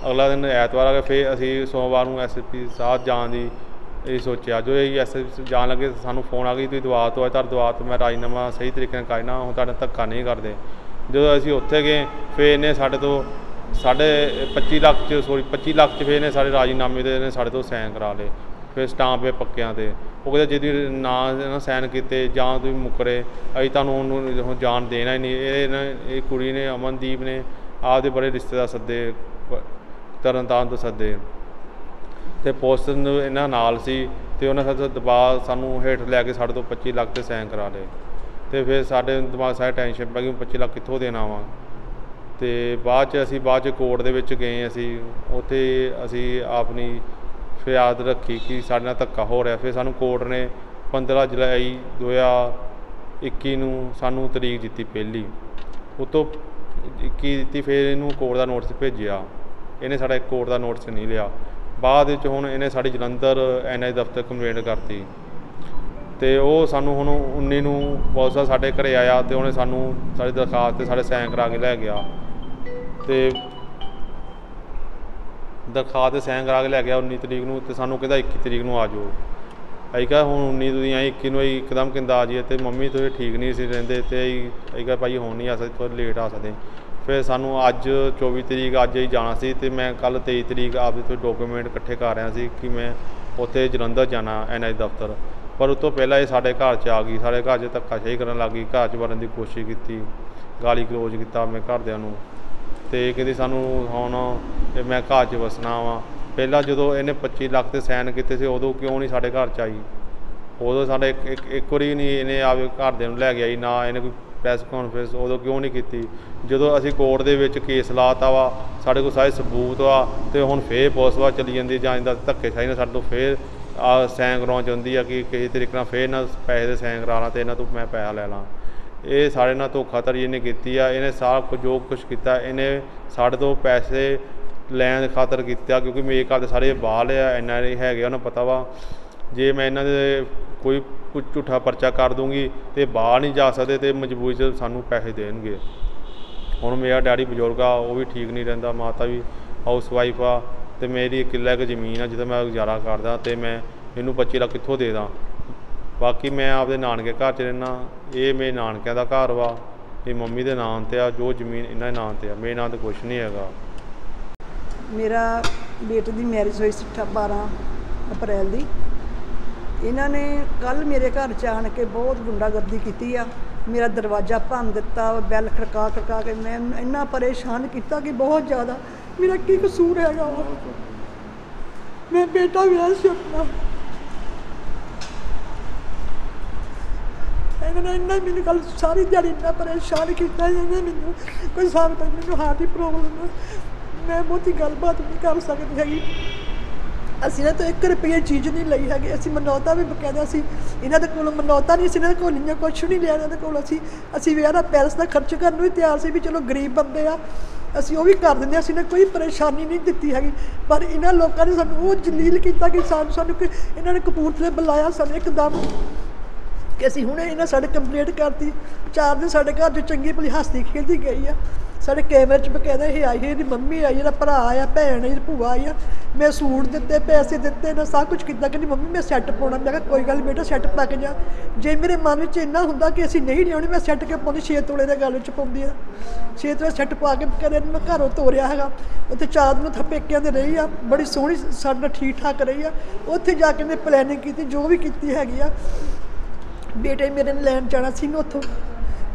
ਅਗਲਾ ਦਿਨ ਐਤਵਾਰ ਆ ਗਿਆ, ਫਿਰ ਅਸੀਂ ਸੋਮਵਾਰ ਨੂੰ SSP ਸਾਹਿਬ ਜਾਣ ਦੀ ਇਹ ਸੋਚਿਆ। ਜੋ ਇਹ SSP ਜਾਣ ਲੱਗੇ ਸਾਨੂੰ ਫੋਨ ਆ ਗਈ ਤੁਸੀਂ ਦਵਾ ਤੋਂ ਆਏ, ਦਵਾ ਤੋਂ ਮੈਂ ਰਾਜੀਨਾਮਾ ਸਹੀ ਤਰੀਕੇ ਨਾਲ ਕਰਨਾ, ਹੁਣ ਤੁਹਾਡਾ ਧੱਕਾ ਨਹੀਂ ਕਰਦੇ। ਜਦੋਂ ਅਸੀਂ ਉੱਥੇ ਗਏ ਫਿਰ ਇਹਨੇ ਸਾਡੇ ਤੋਂ 25 ਲੱਖ 'ਚ ਫਿਰ ਇਹਨੇ ਸਾਡੇ ਰਾਜੀਨਾਮੇ ਦੇ ਇਹਨੇ ਸਾਡੇ ਤੋਂ ਸਾਈਨ ਕਰਾ ਲਏ, ਫਿਰ ਸਟਾਂਪ 'ਤੇ ਪੱਕਿਆਂ 'ਤੇ। ਉਹ ਕਹਿੰਦਾ ਜੇ ਤੁਸੀਂ ਨਾ ਸਾਈਨ ਕੀਤੇ ਜਾਂ ਤੁਸੀਂ ਮੁੱਕਰੇ ਅਸੀਂ ਤੁਹਾਨੂੰ ਉਹਨੂੰ ਜਾਣ ਦੇਣਾ ਹੀ ਨਹੀਂ। ਇਹ ਕੁੜੀ ਨੇ ਅਮਨਦੀਪ ਨੇ ਆਪਦੇ ਬੜੇ ਰਿਸ਼ਤੇਦਾਰ ਸੱਦੇ, ਤਰਨਤਾਰਨ ਤੋਂ ਸੱਦੇ, ਅਤੇ ਪੁਲਿਸ ਨੂੰ ਇਹਨਾਂ ਨਾਲ ਸੀ, ਅਤੇ ਉਹਨਾਂ ਸਾਡੇ ਦਬਾਅ ਸਾਨੂੰ ਹੇਠ ਲੈ ਕੇ ਸਾਡੇ ਤੋਂ 25 ਲੱਖ 'ਤੇ ਸਾਈਨ ਕਰਾ ਲਏ। ਅਤੇ ਫਿਰ ਸਾਡੇ ਦਿਮਾਗ ਸਾਰੇ ਟੈਨਸ਼ਨ ਪੈ ਗਈ 25 ਲੱਖ ਕਿੱਥੋਂ ਦੇਣਾ ਵਾ। ਅਤੇ ਬਾਅਦ 'ਚ ਕੋਰਟ ਦੇ ਵਿੱਚ ਗਏ, ਅਸੀਂ ਉੱਥੇ ਅਸੀਂ ਆਪਣੀ ਫਰਿਆਦ ਰੱਖੀ ਕਿ ਸਾਡੇ ਨਾਲ ਧੱਕਾ ਹੋ ਰਿਹਾ। ਫਿਰ ਸਾਨੂੰ ਕੋਰਟ ਨੇ 15 ਜੁਲਾਈ 2021 ਨੂੰ ਸਾਨੂੰ ਤਰੀਕ ਦਿੱਤੀ ਪਹਿਲੀ, ਉਤੋਂ 21 ਦਿੱਤੀ, ਫਿਰ ਇਹਨੂੰ ਕੋਰਟ ਦਾ ਨੋਟਿਸ ਭੇਜਿਆ। ਇਹਨੇ ਸਾਡਾ ਇੱਕ ਕੋਰਟ ਦਾ ਨੋਟਿਸ ਨਹੀਂ ਲਿਆ। ਬਾਅਦ ਵਿੱਚ ਹੁਣ ਇਹਨੇ ਸਾਡੀ ਜਲੰਧਰ NI ਦਫ਼ਤਰ ਕੰਪਲੇਂਟ ਕਰਤੀ, ਅਤੇ ਉਹ ਸਾਨੂੰ ਹੁਣ 19 ਨੂੰ ਪੁਲਿਸ ਸਾਡੇ ਘਰ ਆਇਆ, ਅਤੇ ਉਹਨੇ ਸਾਨੂੰ ਸਾਡੀ ਦਰਖਾਸਤ 'ਤੇ ਸਾਡੇ ਸਾਈਨ ਕਰਾ ਕੇ ਲੈ ਗਿਆ, ਅਤੇ ਦਰਖਾਸਤ 'ਤੇ ਸਾਈਨ ਕਰਾ ਕੇ ਲੈ ਗਿਆ 19 ਤਰੀਕ ਨੂੰ, ਅਤੇ ਸਾਨੂੰ ਕਹਿੰਦਾ 21 ਤਰੀਕ ਨੂੰ ਆ ਜਾਓ। ਅਸੀਂ ਕਿਹਾ ਹੁਣ 19 ਤੁਸੀਂ ਆਏ 21 ਨੂੰ ਅਸੀਂ ਇੱਕਦਮ ਕਹਿੰਦਾ ਆ ਜਾਈਏ, ਅਤੇ ਮੰਮੀ ਤੁਸੀਂ ਠੀਕ ਨਹੀਂ ਸੀ ਰਹਿੰਦੇ, ਅਤੇ ਅਸੀਂ ਕਿਹਾ ਭਾਈ ਹੁਣ ਨਹੀਂ ਆ ਸਕਦੇ, ਥੋੜ੍ਹਾ ਲੇਟ ਆ ਸਕਦੇ। ਫਿਰ ਸਾਨੂੰ ਅੱਜ 24 ਤਰੀਕ ਅੱਜ ਹੀ ਜਾਣਾ ਸੀ, ਅਤੇ ਮੈਂ ਕੱਲ੍ਹ 23 ਤਰੀਕ ਆਪਦੇ ਤੋਂ ਡਾਕੂਮੈਂਟ ਇਕੱਠੇ ਕਰ ਰਿਹਾ ਸੀ ਕਿ ਮੈਂ ਉੱਥੇ ਜਲੰਧਰ ਜਾਣਾ NI ਦਫ਼ਤਰ। ਪਰ ਉਸ ਤੋਂ ਪਹਿਲਾਂ ਇਹ ਸਾਡੇ ਘਰ 'ਚ ਆ ਗਈ, ਸਾਡੇ ਘਰ 'ਚ ਧੱਕਾਸ਼ਾਹੀ ਕਰਨ ਲੱਗ ਗਈ, ਘਰ 'ਚ ਵੜਨ ਦੀ ਕੋਸ਼ਿਸ਼ ਕੀਤੀ, ਗਾਲੀ ਗਲੋਚ ਕੀਤਾ ਮੈਂ ਘਰਦਿਆਂ ਨੂੰ, ਅਤੇ ਕਹਿੰਦੀ ਸਾਨੂੰ ਹੁਣ ਮੈਂ ਘਰ 'ਚ ਵਸਣਾ ਵਾ। ਪਹਿਲਾਂ ਜਦੋਂ ਇਹਨੇ 25 ਲੱਖ 'ਤੇ ਸਾਈਨ ਕੀਤੇ ਸੀ ਉਦੋਂ ਕਿਉਂ ਨਹੀਂ ਸਾਡੇ ਘਰ 'ਚ ਆਈ? ਉਦੋਂ ਸਾਡੇ ਇੱਕ ਵਾਰੀ ਨਹੀਂ ਇਹਨੇ ਆਪਦੇ ਘਰਦਿਆਂ ਨੂੰ ਲੈ ਕੇ ਆਈ, ਨਾ ਇਹਨੇ ਕੋਈ ਪ੍ਰੈਸ ਕਾਨਫਰੰਸ ਉਦੋਂ ਕਿਉਂ ਨਹੀਂ ਕੀਤੀ? ਜਦੋਂ ਅਸੀਂ ਕੋਰਟ ਦੇ ਵਿੱਚ ਕੇਸ ਲਾਤਾ ਵਾ, ਸਾਡੇ ਕੋਲ ਸਾਰੇ ਸਬੂਤ ਆ, ਅਤੇ ਹੁਣ ਫਿਰ ਪੁਲਿਸ ਵਾਲਾ ਚਲੀ ਜਾਂਦੀ ਜਾਂ ਇਹਦਾ ਧੱਕੇਸ਼ਾਹੀ ਨਾਲ ਸਾਡੇ ਤੋਂ ਫਿਰ ਸਾਈਨ ਕਰਵਾਉਣ ਚਾਹੁੰਦੀ ਆ ਕਿ ਕਿਸੇ ਤਰੀਕੇ ਨਾਲ ਫਿਰ ਇਹਨਾਂ ਪੈਸੇ ਦੇ ਸਾਈਨ ਕਰਾ ਲਾਂ ਅਤੇ ਇਹਨਾਂ ਤੋਂ ਮੈਂ ਪੈਸਾ ਲੈ ਲਾਂ। ਇਹ ਸਾਡੇ ਨਾਲ ਧੋਖਾਧੜੀ ਇਹਨੇ ਕੀਤੀ ਆ। ਇਹਨੇ ਸਾਰਾ ਕੁਝ ਜੋ ਕੁਛ ਕੀਤਾ ਇਹਨੇ ਸਾਡੇ ਤੋਂ ਪੈਸੇ ਲੈਣ ਖਾਤਰ ਕੀਤਾ, ਕਿਉਂਕਿ ਮੇਰੇ ਘਰ ਦੇ ਸਾਰੇ ਬਾਹਰ ਆ, NI ਹੈਗੇ, ਉਹਨਾਂ ਪਤਾ ਵਾ ਜੇ ਮੈਂ ਇਹਨਾਂ ਦੇ ਕੋਈ ਕੁਝ ਝੂਠਾ ਪਰਚਾ ਕਰ ਦੂੰਗੀ ਅਤੇ ਬਾਹਰ ਨਹੀਂ ਜਾ ਸਕਦੇ, ਅਤੇ ਮਜਬੂਰੀ 'ਚ ਸਾਨੂੰ ਪੈਸੇ ਦੇਣਗੇ। ਹੁਣ ਮੇਰਾ ਡੈਡੀ ਬਜ਼ੁਰਗ ਆ, ਉਹ ਵੀ ਠੀਕ ਨਹੀਂ ਰਹਿੰਦਾ, ਮਾਤਾ ਵੀ ਹਾਊਸ ਵਾਈਫ ਆ, ਅਤੇ ਮੇਰੀ ਕਿੱਲਾ ਕੁ ਜ਼ਮੀਨ ਆ ਜਿੱਦਾਂ ਮੈਂ ਗੁਜ਼ਾਰਾ ਕਰਦਾ, ਅਤੇ ਮੈਂ ਇਹਨੂੰ 25 ਲੱਖ ਕਿੱਥੋਂ ਦੇ ਦਾਂ? ਬਾਕੀ ਮੈਂ ਆਪਦੇ ਨਾਨਕੇ ਘਰ 'ਚ ਰਹਿੰਦਾ, ਇਹ ਮੇਰੇ ਨਾਨਕਿਆਂ ਦਾ ਘਰ ਵਾ, ਇਹ ਮੰਮੀ ਦੇ ਨਾਂ 'ਤੇ ਆ, ਜੋ ਜ਼ਮੀਨ ਇਹਨਾਂ ਦੇ ਨਾਂ 'ਤੇ ਆ, ਮੇਰੇ ਨਾਂ 'ਤੇ ਕੁਛ ਨਹੀਂ ਹੈਗਾ। ਮੇਰਾ ਬੇਟੇ ਦੀ ਮੈਰਿਜ ਹੋਈ ਸੀ 12 ਅਪ੍ਰੈਲ ਦੀ। ਇਹਨਾਂ ਨੇ ਕੱਲ੍ਹ ਮੇਰੇ ਘਰ 'ਚ ਆਣ ਕੇ ਬਹੁਤ ਗੁੰਡਾਗਰਦੀ ਕੀਤੀ ਆ, ਮੇਰਾ ਦਰਵਾਜ਼ਾ ਭੰਨ ਦਿੱਤਾ, ਬੈਲ ਖੜਕਾ ਕੇ ਮੈਂ ਇੰਨਾ ਪਰੇਸ਼ਾਨ ਕੀਤਾ ਕਿ ਬਹੁਤ ਜ਼ਿਆਦਾ। ਮੇਰਾ ਕੀ ਕਸੂਰ ਹੈਗਾ ਵਾ? ਮੈਂ ਬੇਟਾ ਵਿਆਹ ਸੀ ਆਪਣਾ, मेरा इन्ना मैंने कल सारी दिहाड़ी इन्ना परेशान किया इन्हें मैनू कोई साल तक मैनू हार्ट की प्रॉब्लम है मैं बहुती गलबात नहीं कर सकती हैगी ਅਸੀਂ ਨਾ ਤਾਂ 1 ਰੁਪਈਆ ਚੀਜ਼ ਨਹੀਂ ਲਈ ਹੈਗੀ ਅਸੀਂ ਮਨੌਤਾ ਵੀ ਬਕਾਇਦਾ ਸੀ ਇਹਨਾਂ ਦੇ ਕੋਲੋਂ ਮਨੌਤਾ ਨਹੀਂ ਸੀ ਇਹਨਾਂ ਦੇ ਕੋਲ ਨਹੀਂ ਕੁਛ ਨਹੀਂ ਲਿਆ ਇਹਨਾਂ ਦੇ ਕੋਲ ਅਸੀਂ ਵਿਆਹ ਦਾ ਪੈਲਸ ਦਾ ਖਰਚ ਕਰਨ ਨੂੰ ਵੀ ਤਿਆਰ ਸੀ ਵੀ ਚਲੋ ਗਰੀਬ ਬੰਦੇ ਆ ਅਸੀਂ ਉਹ ਵੀ ਕਰ ਦਿੰਦੇ ਅਸੀਂ ਨੇ ਕੋਈ ਪਰੇਸ਼ਾਨੀ ਨਹੀਂ ਦਿੱਤੀ ਹੈਗੀ ਪਰ ਇਹਨਾਂ ਲੋਕਾਂ ਨੇ ਸਾਨੂੰ ਉਹ ਜਲੀਲ ਕੀਤਾ ਕਿ ਸਾਨੂੰ ਕਿ ਇਹਨਾਂ ਨੇ ਕਪੂਰਥਲੇ ਬੁਲਾਇਆ ਸਾਨੂੰ ਇੱਕਦਮ ਕਿ ਅਸੀਂ ਹੁਣੇ ਇਹਨਾਂ ਸਾਡੇ ਕੰਪਲੇਂਟ ਕਰਤੀ 4 ਦਿਨ ਸਾਡੇ ਘਰ 'ਚ ਚੰਗੀ ਭਲੀ ਹੱਸਦੀ ਖੇਡਦੀ ਗਈ ਆ ਸਾਡੇ ਕੈਮਰੇ 'ਚ ਬਕਾਇਦਾ ਇਹ ਆਈ ਇਹਦੀ ਮੰਮੀ ਆਈ ਇਹਦਾ ਭਰਾ ਆਇਆ ਭੈਣ ਆਈ ਭੂਆ ਆਈ ਆ ਮੈਂ ਸੂਟ ਦਿੱਤੇ ਪੈਸੇ ਦਿੱਤੇ ਨਾ ਸਭ ਕੁਝ ਕੀਤਾ ਕਹਿੰਦੀ ਮੰਮੀ ਮੈਂ ਸੈੱਟ ਪਾਉਣਾ ਮੈਂ ਕਿਹਾ ਕੋਈ ਗੱਲ ਬੇਟਾ ਸੈੱਟ ਪਾ ਕੇ ਜਾ ਜੇ ਮੇਰੇ ਮਨ ਵਿੱਚ ਇੰਨਾ ਹੁੰਦਾ ਕਿ ਅਸੀਂ ਨਹੀਂ ਲਿਆਉਣੀ ਮੈਂ ਸੈੱਟ ਕੇ ਪਾਉਂਦੀ 6 ਤੋਲੇ ਦੇ ਗਲ ਵਿੱਚ ਪਾਉਂਦੀ ਆ 6 ਤੋਲੇ ਸੈੱਟ ਪਾ ਕੇ ਕਦੇ ਮੈਂ ਘਰੋਂ ਤੋਰਿਆ ਹੈਗਾ ਉੱਥੇ 4 ਦਿਨ ਉੱਥੇ ਪੇਕਿਆਂ ਦੇ ਰਹੀ ਆ ਬੜੀ ਸੋਹਣੀ ਸਾਡੇ ਨਾਲ ਠੀਕ ਠਾਕ ਰਹੀ ਆ ਉੱਥੇ ਜਾ ਕੇ ਮੈਂ ਪਲੈਨਿੰਗ ਕੀਤੀ ਜੋ ਵੀ ਕੀਤੀ ਹੈਗੀ ਆ ਬੇਟੇ ਮੇਰੇ ਨੇ ਲੈਣ ਜਾਣਾ ਸੀ ਉੱਥੋਂ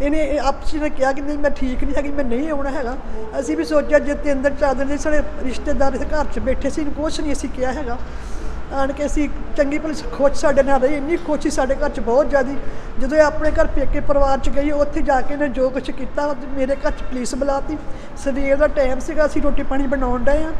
ਇਹਨੇ ਆਪਸ ਨੇ ਕਿਹਾ ਕਿ ਨਹੀਂ ਮੈਂ ਠੀਕ ਨਹੀਂ ਹੈਗੀ ਮੈਂ ਨਹੀਂ ਆਉਣਾ ਹੈਗਾ ਅਸੀਂ ਵੀ ਸੋਚਿਆ ਜੇ 3-4 ਦਿਨ ਸਾਡੇ ਰਿਸ਼ਤੇਦਾਰ ਇਸ ਘਰ 'ਚ ਬੈਠੇ ਸੀ ਕੁਛ ਨਹੀਂ ਅਸੀਂ ਕਿਹਾ ਹੈਗਾ ਆਣ ਕੇ ਅਸੀਂ ਚੰਗੀ ਭਲੀ ਖੁਸ਼ ਸਾਡੇ ਨਾਲ ਰਹੀ ਇੰਨੀ ਖੁਸ਼ ਸੀ ਸਾਡੇ ਘਰ 'ਚ ਬਹੁਤ ਜ਼ਿਆਦਾ ਜਦੋਂ ਇਹ ਆਪਣੇ ਘਰ ਪੇਕੇ ਪਰਿਵਾਰ 'ਚ ਗਈ ਉੱਥੇ ਜਾ ਕੇ ਇਹਨੇ ਜੋ ਕੁਛ ਕੀਤਾ ਮੇਰੇ ਘਰ 'ਚ ਪੁਲਿਸ ਬੁਲਾਤੀ ਸਵੇਰ ਦਾ ਟਾਈਮ ਸੀਗਾ ਅਸੀਂ ਰੋਟੀ ਪਾਣੀ ਬਣਾਉਣ ਡਏ ਹਾਂ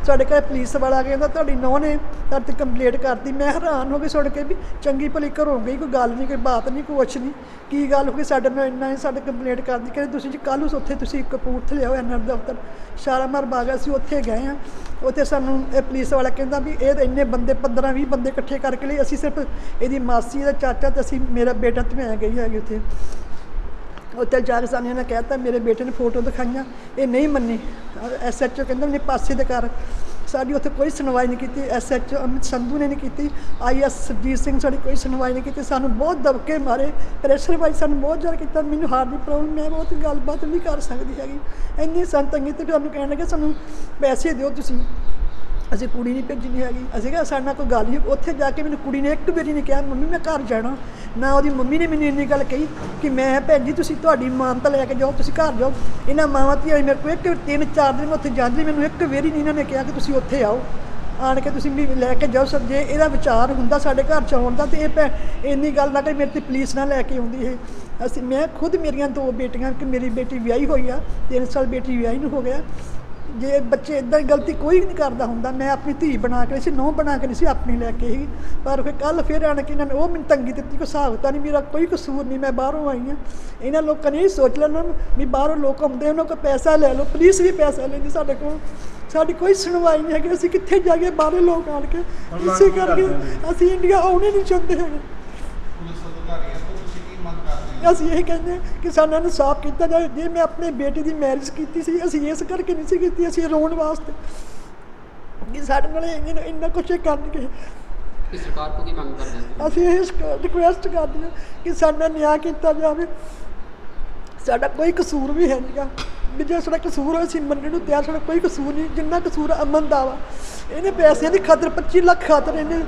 ਸਾਡੇ ਘਰ ਪੁਲਿਸ ਵਾਲਾ ਕਹਿੰਦਾ ਤੁਹਾਡੀ ਨੂੰਹ ਨੇ ਤੁਹਾਡੇ 'ਤੇ ਕੰਪਲੇਂਟ ਕਰਤੀ ਮੈਂ ਹੈਰਾਨ ਹੋ ਗਈ ਸੁਣ ਕੇ ਵੀ ਚੰਗੀ ਭਲੀ ਘਰੋਂ ਗਈ ਕੋਈ ਗੱਲ ਨਹੀਂ ਕੋਈ ਬਾਤ ਨਹੀਂ ਕੁਛ ਨਹੀਂ ਕੀ ਗੱਲ ਹੋ ਗਈ ਸਾਡੇ ਨਾਲ ਇੰਨਾ ਸਾਡੇ ਕੰਪਲੇਂਟ ਕਰਦੀ ਕਹਿੰਦੇ ਤੁਸੀਂ ਜੀ ਕੱਲ੍ਹ ਉੱਥੇ ਤੁਸੀਂ ਕਪੂਰਥਲੇ ਆਓ ਐਨਆਰ ਦਫ਼ਤਰ ਸ਼ਾਲਾਮਾਰ ਬਾਗ ਅਸੀਂ ਉੱਥੇ ਗਏ ਹਾਂ ਉੱਥੇ ਸਾਨੂੰ ਇਹ ਪੁਲਿਸ ਵਾਲਾ ਕਹਿੰਦਾ ਵੀ ਇਹ ਇੰਨੇ ਬੰਦੇ 15-20 ਬੰਦੇ ਇਕੱਠੇ ਕਰਕੇ ਲਈ ਅਸੀਂ ਸਿਰਫ ਇਹਦੀ ਮਾਸੀ ਦਾ ਚਾਚਾ ਅਤੇ ਅਸੀਂ ਮੇਰਾ ਬੇਟਾ ਤੇ ਮੈਂ ਗਈ ਹੈਗੀ ਉੱਥੇ ਜਾ ਕੇ ਸਾਨੂੰ ਇਹਨਾਂ ਕਹਿ ਦਿੱਤਾ ਮੇਰੇ ਬੇਟੇ ਨੇ ਫੋਟੋ ਦਿਖਾਈਆਂ ਇਹ ਨਹੀਂ ਮੰਨੀ SHO ਕਹਿੰਦਾ ਮੈਨੂੰ ਪਾਸੇ ਦੇ ਕਰ ਸਾਡੀ ਉੱਥੇ ਕੋਈ ਸੁਣਵਾਈ ਨਹੀਂ ਕੀਤੀ SHO ਅਮਿਤ ਸੰਧੂ ਨੇ ਨਹੀਂ ਕੀਤੀ IS ਸਰਜੀਤ ਸਿੰਘ ਸਾਡੀ ਕੋਈ ਸੁਣਵਾਈ ਨਹੀਂ ਕੀਤੀ ਸਾਨੂੰ ਬਹੁਤ ਦਬਕੇ ਮਾਰੇ ਪ੍ਰੈਸ਼ਰ ਵਾਈ ਸਾਨੂੰ ਬਹੁਤ ਜ਼ਿਆਦਾ ਕੀਤਾ ਮੈਨੂੰ ਹਾਰਟ ਦੀ ਪ੍ਰੋਬਲਮ ਮੈਂ ਬਹੁਤ ਗੱਲਬਾਤ ਨਹੀਂ ਕਰ ਸਕਦੀ ਹੈਗੀ ਇੰਨੀ ਸੰਤੰਗੀ ਤੇ ਸਾਨੂੰ ਕਹਿਣ ਲੱਗੇ ਸਾਨੂੰ ਪੈਸੇ ਦਿਓ ਤੁਸੀਂ ਅਸੀਂ ਕੁੜੀ ਨਹੀਂ ਭੇਜਣੀ ਹੈਗੀ ਅਸੀਂ ਕਿਹਾ ਸਾਡੇ ਨਾਲ ਕੋਈ ਗੱਲ ਨਹੀਂ ਉੱਥੇ ਜਾ ਕੇ ਮੈਨੂੰ ਕੁੜੀ ਨੇ ਇੱਕ ਵਾਰੀ ਨਹੀਂ ਕਿਹਾ ਮੰਮੀ ਮੈਂ ਘਰ ਜਾਣਾ ਨਾ ਉਹਦੀ ਮੰਮੀ ਨੇ ਮੈਨੂੰ ਇੰਨੀ ਗੱਲ ਕਹੀ ਕਿ ਮੈਂ ਭੈਣ ਜੀ ਤੁਸੀਂ ਤੁਹਾਡੀ ਮਾਨਤਾ ਲੈ ਕੇ ਜਾਓ ਤੁਸੀਂ ਘਰ ਜਾਓ ਇਹਨਾਂ ਮਾਵਾਂ ਧੀਆਂ ਮੇਰੇ ਕੋਲ 3-4 ਦਿਨ ਉੱਥੇ ਜਾਂਦੀ ਮੈਨੂੰ ਇੱਕ ਵਾਰੀ ਨਹੀਂ ਇਹਨਾਂ ਨੇ ਕਿਹਾ ਕਿ ਤੁਸੀਂ ਉੱਥੇ ਆਓ ਆਣ ਕੇ ਤੁਸੀਂ ਵੀ ਲੈ ਕੇ ਜਾਓ ਸਰ ਜੇ ਇਹਦਾ ਵਿਚਾਰ ਹੁੰਦਾ ਸਾਡੇ ਘਰ 'ਚ ਆਉਣ ਦਾ ਅਤੇ ਇਹ ਇੰਨੀ ਗੱਲ ਨਾ ਕਿ ਮੇਰੇ 'ਤੇ ਪੁਲਿਸ ਨਾ ਲੈ ਕੇ ਆਉਂਦੀ ਇਹ ਮੈਂ ਖੁਦ ਮੇਰੀਆਂ 2 ਬੇਟੀਆਂ ਕਿ ਮੇਰੀ ਬੇਟੀ ਵਿਆਹੀ ਹੋਈ ਆ 3 ਸਾਲ ਬੇਟੀ ਵਿਆਹੀ ਨੂੰ ਹੋ ਗਿਆ ਜੇ ਬੱਚੇ ਇੱਦਾਂ ਦੀ ਗਲਤੀ ਕੋਈ ਨਹੀਂ ਕਰਦਾ ਹੁੰਦਾ ਮੈਂ ਆਪਣੀ ਧੀ ਬਣਾ ਕੇ ਸੀ ਨੂੰਹ ਬਣਾ ਕੇ ਨਹੀਂ ਸੀ ਆਪਣੀ ਲੈ ਕੇ ਹੀ ਪਰ ਫਿਰ ਕੱਲ੍ਹ ਫਿਰ ਆਣ ਕੇ ਇਹਨਾਂ ਨੇ ਉਹ ਮੈਨੂੰ ਤੰਗੀ ਦਿੱਤੀ ਕੋਈ ਹਿਸਾਬ ਤਾਂ ਨਹੀਂ ਮੇਰਾ ਕੋਈ ਕਸੂਰ ਨਹੀਂ ਮੈਂ ਬਾਹਰੋਂ ਆਈ ਹਾਂ ਇਹਨਾਂ ਲੋਕਾਂ ਨੇ ਇਹ ਸੋਚ ਲੈਣਾ ਵੀ ਬਾਹਰੋਂ ਲੋਕ ਆਉਂਦੇ ਉਹਨਾਂ ਕੋਲ ਪੈਸਾ ਲੈ ਲਓ ਪੁਲਿਸ ਵੀ ਪੈਸਾ ਲੈਂਦੀ ਸਾਡੇ ਕੋਲ ਸਾਡੀ ਕੋਈ ਸੁਣਵਾਈ ਨਹੀਂ ਹੈਗੀ ਅਸੀਂ ਕਿੱਥੇ ਜਾਈਏ ਬਾਹਰੋਂ ਲੋਕ ਆਣ ਕੇ ਇਸੇ ਕਰਕੇ ਅਸੀਂ ਇੰਡੀਆ ਆਉਣੇ ਨਹੀਂ ਚਾਹੁੰਦੇ ਹੈਗੇ ਅਸੀਂ ਇਹ ਕਹਿੰਦੇ ਕਿ ਸਾਨੂੰ ਇਨਸਾਫ ਕੀਤਾ ਜਾਵੇ ਜੇ ਮੈਂ ਆਪਣੇ ਬੇਟੇ ਦੀ ਮੈਰਿਜ ਕੀਤੀ ਸੀ ਅਸੀਂ ਇਸ ਕਰਕੇ ਨਹੀਂ ਸੀ ਕੀਤੀ ਅਸੀਂ ਰੋਣ ਵਾਸਤੇ ਕਿ ਸਾਡੇ ਨਾਲ ਇੰਨਾ ਕੁਛ ਕਰਨਗੇ ਸਰਕਾਰ ਤੋਂ ਕੀ ਮੰਗ ਕਰਦੇ ਹੋ ਅਸੀਂ ਇਹ ਰਿਕੁਐਸਟ ਕਰਦੇ ਹਾਂ ਕਿ ਸਾਡਾ ਨਿਆਂ ਕੀਤਾ ਜਾਵੇ ਸਾਡਾ ਕੋਈ ਕਸੂਰ ਵੀ ਹੈ ਨਹੀਂਗਾ ਵੀ ਜੇ ਸਾਡਾ ਕਸੂਰ ਹੋਇਆ ਅਸੀਂ ਮੰਨਣ ਨੂੰ ਤਿਆਰ ਸਾਡਾ ਕੋਈ ਕਸੂਰ ਨਹੀਂ ਜਿੰਨਾ ਕਸੂਰ ਅਮਨ ਦਾ ਵਾ ਇਹਨੇ ਪੈਸਿਆਂ ਦੀ ਖਾਤਰ 25 ਲੱਖ ਖਾਤਰ ਇਹਨੇ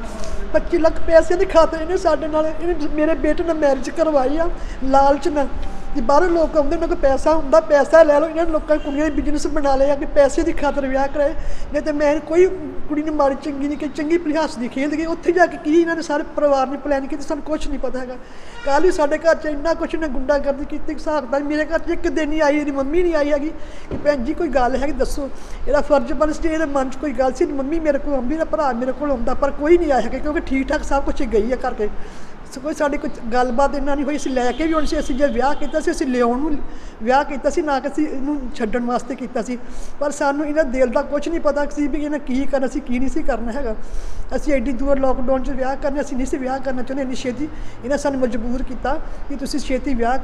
25 ਲੱਖ ਪੈਸਿਆਂ ਦੀ ਖਾਤਰ ਇਹਨੇ ਸਾਡੇ ਨਾਲ ਇਹਨੇ ਮੇਰੇ ਬੇਟੇ ਨਾਲ ਮੈਰਿਜ ਕਰਵਾਈ ਆ ਲਾਲਚ ਨਾਲ ਕਿ ਬਾਹਰੋਂ ਲੋਕ ਆਉਂਦੇ ਉਹਨਾਂ ਕੋਲ ਪੈਸਾ ਹੁੰਦਾ ਪੈਸਾ ਲੈ ਲਓ ਇਹਨਾਂ ਲੋਕਾਂ ਨੇ ਕੁੜੀਆਂ ਦੇ ਬਿਜ਼ਨਸ ਬਣਾ ਲਿਆ ਕਿ ਪੈਸੇ ਦੀ ਖਾਤਰ ਵਿਆਹ ਕਰਾਏ ਨਹੀਂ ਤਾਂ ਮੈਂ ਕੋਈ ਕੁੜੀ ਨੂੰ ਮਾੜੀ ਚੰਗੀ ਨਹੀਂ ਕਿ ਚੰਗੀ ਭਲਿਆਸ ਦੀ ਖੇਡ ਗਈ ਉੱਥੇ ਜਾ ਕੇ ਕੀ ਇਹਨਾਂ ਨੇ ਸਾਰੇ ਪਰਿਵਾਰ ਨੇ ਪਲਾਨ ਕੀਤੀ ਸਾਨੂੰ ਕੁਛ ਨਹੀਂ ਪਤਾ ਹੈਗਾ ਕੱਲ੍ਹ ਵੀ ਸਾਡੇ ਘਰ 'ਚ ਇੰਨਾ ਕੁਛ ਨੇ ਗੁੰਡਾਗਰਦੀ ਕੀਤੀ ਹਿਸਾਬ ਦਾ ਮੇਰੇ ਘਰ 'ਚ ਇੱਕ ਦਿਨ ਨਹੀਂ ਆਈ ਇਹਦੀ ਮੰਮੀ ਨਹੀਂ ਆਈ ਹੈਗੀ ਕਿ ਭੈਣ ਜੀ ਕੋਈ ਗੱਲ ਹੈਗੀ ਦੱਸੋ ਇਹਦਾ ਫਰਜ਼ ਬਣ ਸੀ ਇਹਦੇ ਮਨ 'ਚ ਕੋਈ ਗੱਲ ਸੀ ਮੰਮੀ ਮੇਰੇ ਕੋਲ ਆਉਂਦੀ ਨਾ ਭਰਾ ਮੇਰੇ ਕੋਲ ਆਉਂਦਾ ਪਰ ਕੋਈ ਨਹੀਂ ਆਇਆ ਹੈਗਾ ਕਿਉਂਕਿ ਠੀਕ ਠਾਕ ਸਭ ਕੁਛ ਗਈ ਹੈ ਕਰਕੇ ਕੋਈ ਸਾਡੀ ਕੋਈ ਗੱਲਬਾਤ ਇੰਨਾ ਨਹੀਂ ਹੋਈ ਅਸੀਂ ਲੈ ਕੇ ਵੀ ਹੁਣ ਸੀ ਅਸੀਂ ਜੇ ਵਿਆਹ ਕੀਤਾ ਸੀ ਅਸੀਂ ਲਿਆਉਣ ਨੂੰ ਵਿਆਹ ਕੀਤਾ ਸੀ ਨਾ ਕਿ ਅਸੀਂ ਇਹਨੂੰ ਛੱਡਣ ਵਾਸਤੇ ਕੀਤਾ ਸੀ ਪਰ ਸਾਨੂੰ ਇਹਨਾਂ ਦਿਲ ਦਾ ਕੁਝ ਨਹੀਂ ਪਤਾ ਸੀ ਵੀ ਇਹਨਾਂ ਕੀ ਕਰਨਾ ਸੀ ਕੀ ਨਹੀਂ ਸੀ ਕਰਨਾ ਹੈਗਾ ਅਸੀਂ ਐਡੀ ਦੂਰ ਲੋਕਡਾਊਨ 'ਚ ਵਿਆਹ ਕਰਨਾ ਅਸੀਂ ਨਹੀਂ ਸੀ ਵਿਆਹ ਕਰਨਾ ਚਾਹੁੰਦੇ ਇੰਨੀ ਛੇਤੀ ਇਹਨਾਂ ਸਾਨੂੰ ਮਜਬੂਰ ਕੀਤਾ ਕਿ ਤੁਸੀਂ ਛੇਤੀ ਵਿਆਹ